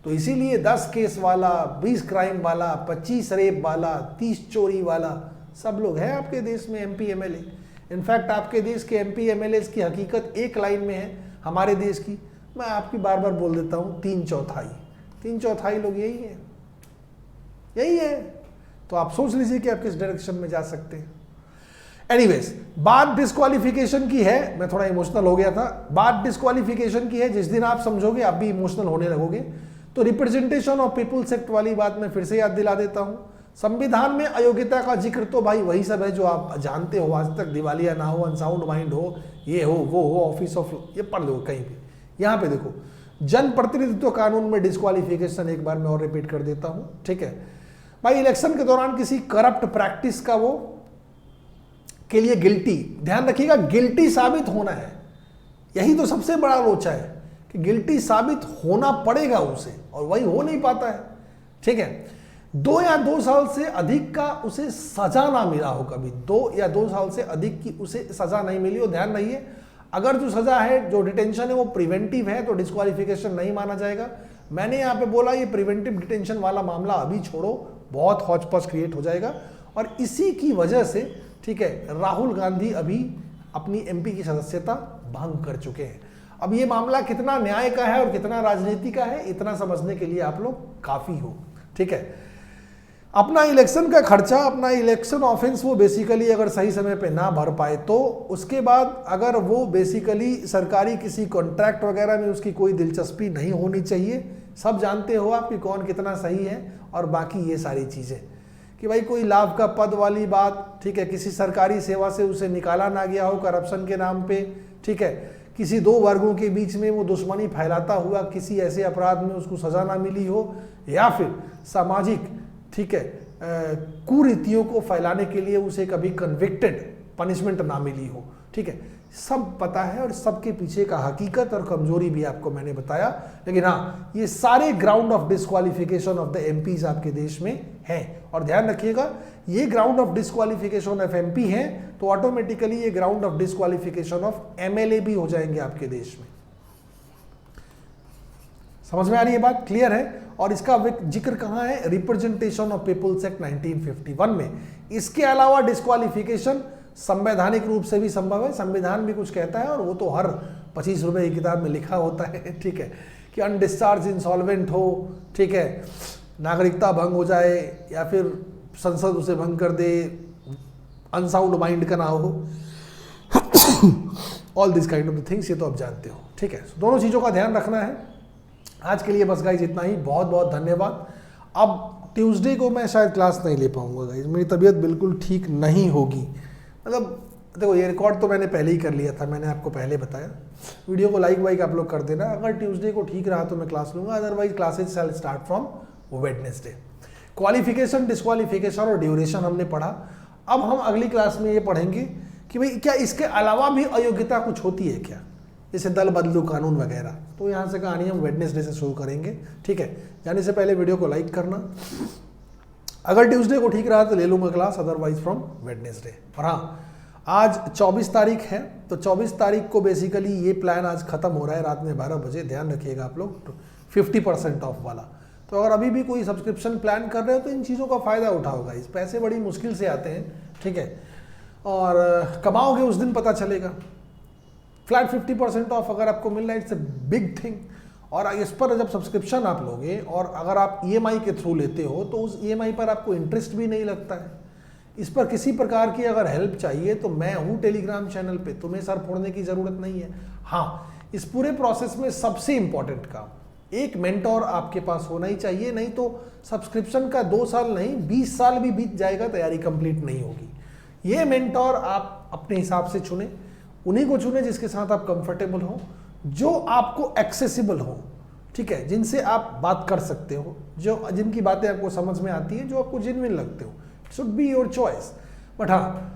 तो इसीलिए 10 केस वाला, 20 क्राइम वाला, 25 रेप वाला, 30 चोरी वाला, सब लोग हैं आपके देश में एमपी एमएलए। इनफैक्ट आपके देश के एमपी एमएलए की हकीकत एक लाइन में है हमारे देश की, मैं आपकी बार बार बोल देता हूं, 3/4 लोग यही है, यही है। तो आप सोच लीजिए कि आप किस डायरेक्शन में जा सकते हैं। एनीवेज, बात डिस्क्वालिफिकेशन की है, मैं थोड़ा इमोशनल हो गया था। बात डिस्क्वालिफिकेशन की है, जिस दिन आप समझोगे आप भी इमोशनल होने लगोगे। तो रिप्रेजेंटेशन ऑफ पीपुल्स एक्ट वाली बात मैं फिर से याद दिला देता हूं। संविधान में अयोग्यता का जिक्र तो भाई वही सब है जो आप जानते हो, आज तक दिवालिया ना हो, अनसाउंड माइंड हो, ये हो वो हो, ऑफिस ऑफ, ये पढ़ लो कहीं भी। यहां पे देखो, जन प्रतिनिधित्व कानून में डिस्क्वालिफिकेशन एक बार मैं और रिपीट कर देता हूं, ठीक है भाई। इलेक्शन के दौरान किसी करप्ट प्रैक्टिस का वो के लिए गिल्टी, ध्यान रखिएगा, गिल्टी साबित होना है। यही तो सबसे बड़ा लोचा है कि गिल्टी साबित होना पड़ेगा उसे, और वही हो नहीं पाता है, ठीक है। 2 या 2 साल से अधिक का उसे सजा ना मिला हो, कभी 2 या 2 साल से अधिक की उसे सजा नहीं मिली हो। ध्यान रहिए, अगर जो सजा है, जो डिटेंशन है वो प्रिवेंटिव है तो डिस्क्वालिफिकेशन नहीं माना जाएगा। मैंने यहाँ पे बोला ये प्रिवेंटिव डिटेंशन वाला मामला अभी छोड़ो, बहुत हौच-पौच क्रिएट हो जाएगा। और इसी की वजह से, ठीक है, राहुल गांधी अभी अपनी एमपी की सदस्यता भंग कर चुके हैं। अब ये मामला कितना न्याय का है और कितना राजनीति का है, इतना समझने के लिए आप लोग काफी हो, ठीक है। अपना इलेक्शन का खर्चा, अपना इलेक्शन ऑफेंस वो बेसिकली अगर सही समय पे ना भर पाए तो उसके बाद अगर वो बेसिकली सरकारी किसी कॉन्ट्रैक्ट वगैरह में उसकी कोई दिलचस्पी नहीं होनी चाहिए। सब जानते हो आप कि कौन कितना सही है, और बाकी ये सारी चीज़ें कि भाई कोई लाभ का पद वाली बात, ठीक है, किसी सरकारी सेवा से उसे निकाला ना गया हो करप्शन के नाम पे, ठीक है, किसी 2 वर्गों के बीच में वो दुश्मनी फैलाता हुआ किसी ऐसे अपराध में उसको सजा ना मिली हो, या फिर सामाजिक, ठीक है, कुरीतियों को फैलाने के लिए उसे कभी कन्विक्टेड पनिशमेंट ना मिली हो, ठीक है, सब पता है। और सबके पीछे का हकीकत और कमजोरी भी आपको मैंने बताया। लेकिन हाँ, ये सारे ground of disqualification of the MPs आपके देश में हैं। और ध्यान रखिएगा, ये ground of disqualification of MP हैं तो ऑटोमेटिकली ये ground of disqualification of MLA भी हो जाएंगे आपके देश में। समझ में आ रही है बात, क्लियर है। और इसका जिक्र कहाँ है, रिप्रेजेंटेशन ऑफ पीपुल्स एक्ट 1951 में। इसके अलावा डिस्क्वालिफिकेशन संवैधानिक रूप से भी संभव है, संविधान भी कुछ कहता है, और वो तो हर 25 रुपए की किताब में लिखा होता है, ठीक है, कि अनडिस्चार्ज इंसॉल्वेंट हो, ठीक है, नागरिकता भंग हो जाए, या फिर संसद उसे भंग कर दे, अनसाउंड माइंड का ना हो, all this kind of the things, ये तो आप जानते हो, ठीक है। दोनों चीज़ों का ध्यान रखना है। आज के लिए बस गाइज इतना ही, बहुत बहुत धन्यवाद। अब ट्यूसडे को मैं शायद क्लास नहीं ले पाऊंगा गाइज, मेरी तबीयत बिल्कुल ठीक नहीं होगी। मतलब देखो, ये रिकॉर्ड तो मैंने पहले ही कर लिया था, मैंने आपको पहले बताया। वीडियो को लाइक वाइक आप लोग कर देना, अगर ट्यूसडे को ठीक रहा तो मैं क्लास लूँगा, otherwise classes shell start from Wednesday. Qualification, disqualification और ड्यूरेशन हमने पढ़ा। अब हम अगली क्लास में ये पढ़ेंगे कि भाई क्या इसके अलावा भी अयोग्यता कुछ होती है क्या, जैसे दल बदलू कानून वगैरह। तो यहाँ से कहानी हम वेडनेसडे से शुरू करेंगे, ठीक है। जाने से पहले वीडियो को लाइक करना। अगर ट्यूसडे को ठीक रहा तो ले लूँगा क्लास, अदरवाइज फ्रॉम वेडनेसडे। और हाँ, आज 24 तारीख है, तो 24 तारीख को बेसिकली ये प्लान आज खत्म हो रहा है रात में 12 बजे, ध्यान रखिएगा आप लोग, 50% ऑफ वाला। तो अगर अभी भी कोई सब्सक्रिप्शन प्लान कर रहे हो तो इन चीज़ों का फ़ायदा उठाओगा। इस पैसे बड़ी मुश्किल से आते हैं, ठीक है, और कमाओगे उस दिन पता चलेगा। फ्लैट 50% ऑफ अगर आपको मिल रहा है, इट्स अ बिग थिंग। और इस पर जब सब्सक्रिप्शन आप लोगे और अगर आप EMI के थ्रू लेते हो तो उस EMI पर आपको इंटरेस्ट भी नहीं लगता है। इस पर किसी प्रकार की अगर हेल्प चाहिए तो मैं हूँ टेलीग्राम चैनल पे, तुम्हें सर फोड़ने की ज़रूरत नहीं है। हाँ, इस पूरे प्रोसेस में सबसे इम्पॉर्टेंट काम, एक मेंटोर आपके पास होना ही चाहिए, नहीं तो सब्सक्रिप्शन का 2 साल नहीं 20 साल भी बीत जाएगा, तैयारी कंप्लीट नहीं होगी। ये मेंटोर आप अपने हिसाब से चुने, उन्हीं को चुने जिसके साथ आप कंफर्टेबल हो, जो आपको एक्सेसिबल हो, ठीक है, जिनसे आप बात कर सकते हो, जो जिनकी बातें आपको समझ में आती है, जो आपको जेन्युइन लगते हो। Should be your choice. But हाँ,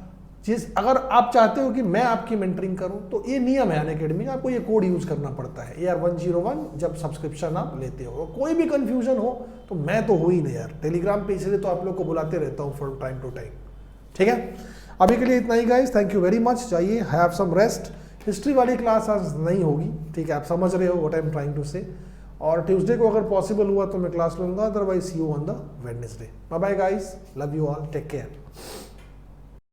अगर आप चाहते हो कि मैं आपकी मेंटरिंग करूं तो ये नियम है अनअकैडमी का, आपको ये कोड यूज करना पड़ता है AR101 जब सब्सक्रिप्शन आप लेते हो। कोई भी कंफ्यूजन हो तो मैं तो हो ही नहीं यार टेलीग्राम पे, इसलिए तो आप लोग को बुलाते रहता हूँ फ्रॉम टाइम टू टाइम, ठीक है। अभी के लिए इतना ही guys, thank you very much. जाइए, हैव सम रेस्ट। हिस्ट्री वाली क्लास आज नहीं होगी, ठीक है, आप समझ रहे हो what I am trying to say. और ट्यूसडे को अगर पॉसिबल हुआ तो मैं क्लास लूंगा, otherwise see you on the Wednesday. Bye bye guys, love you all, take care.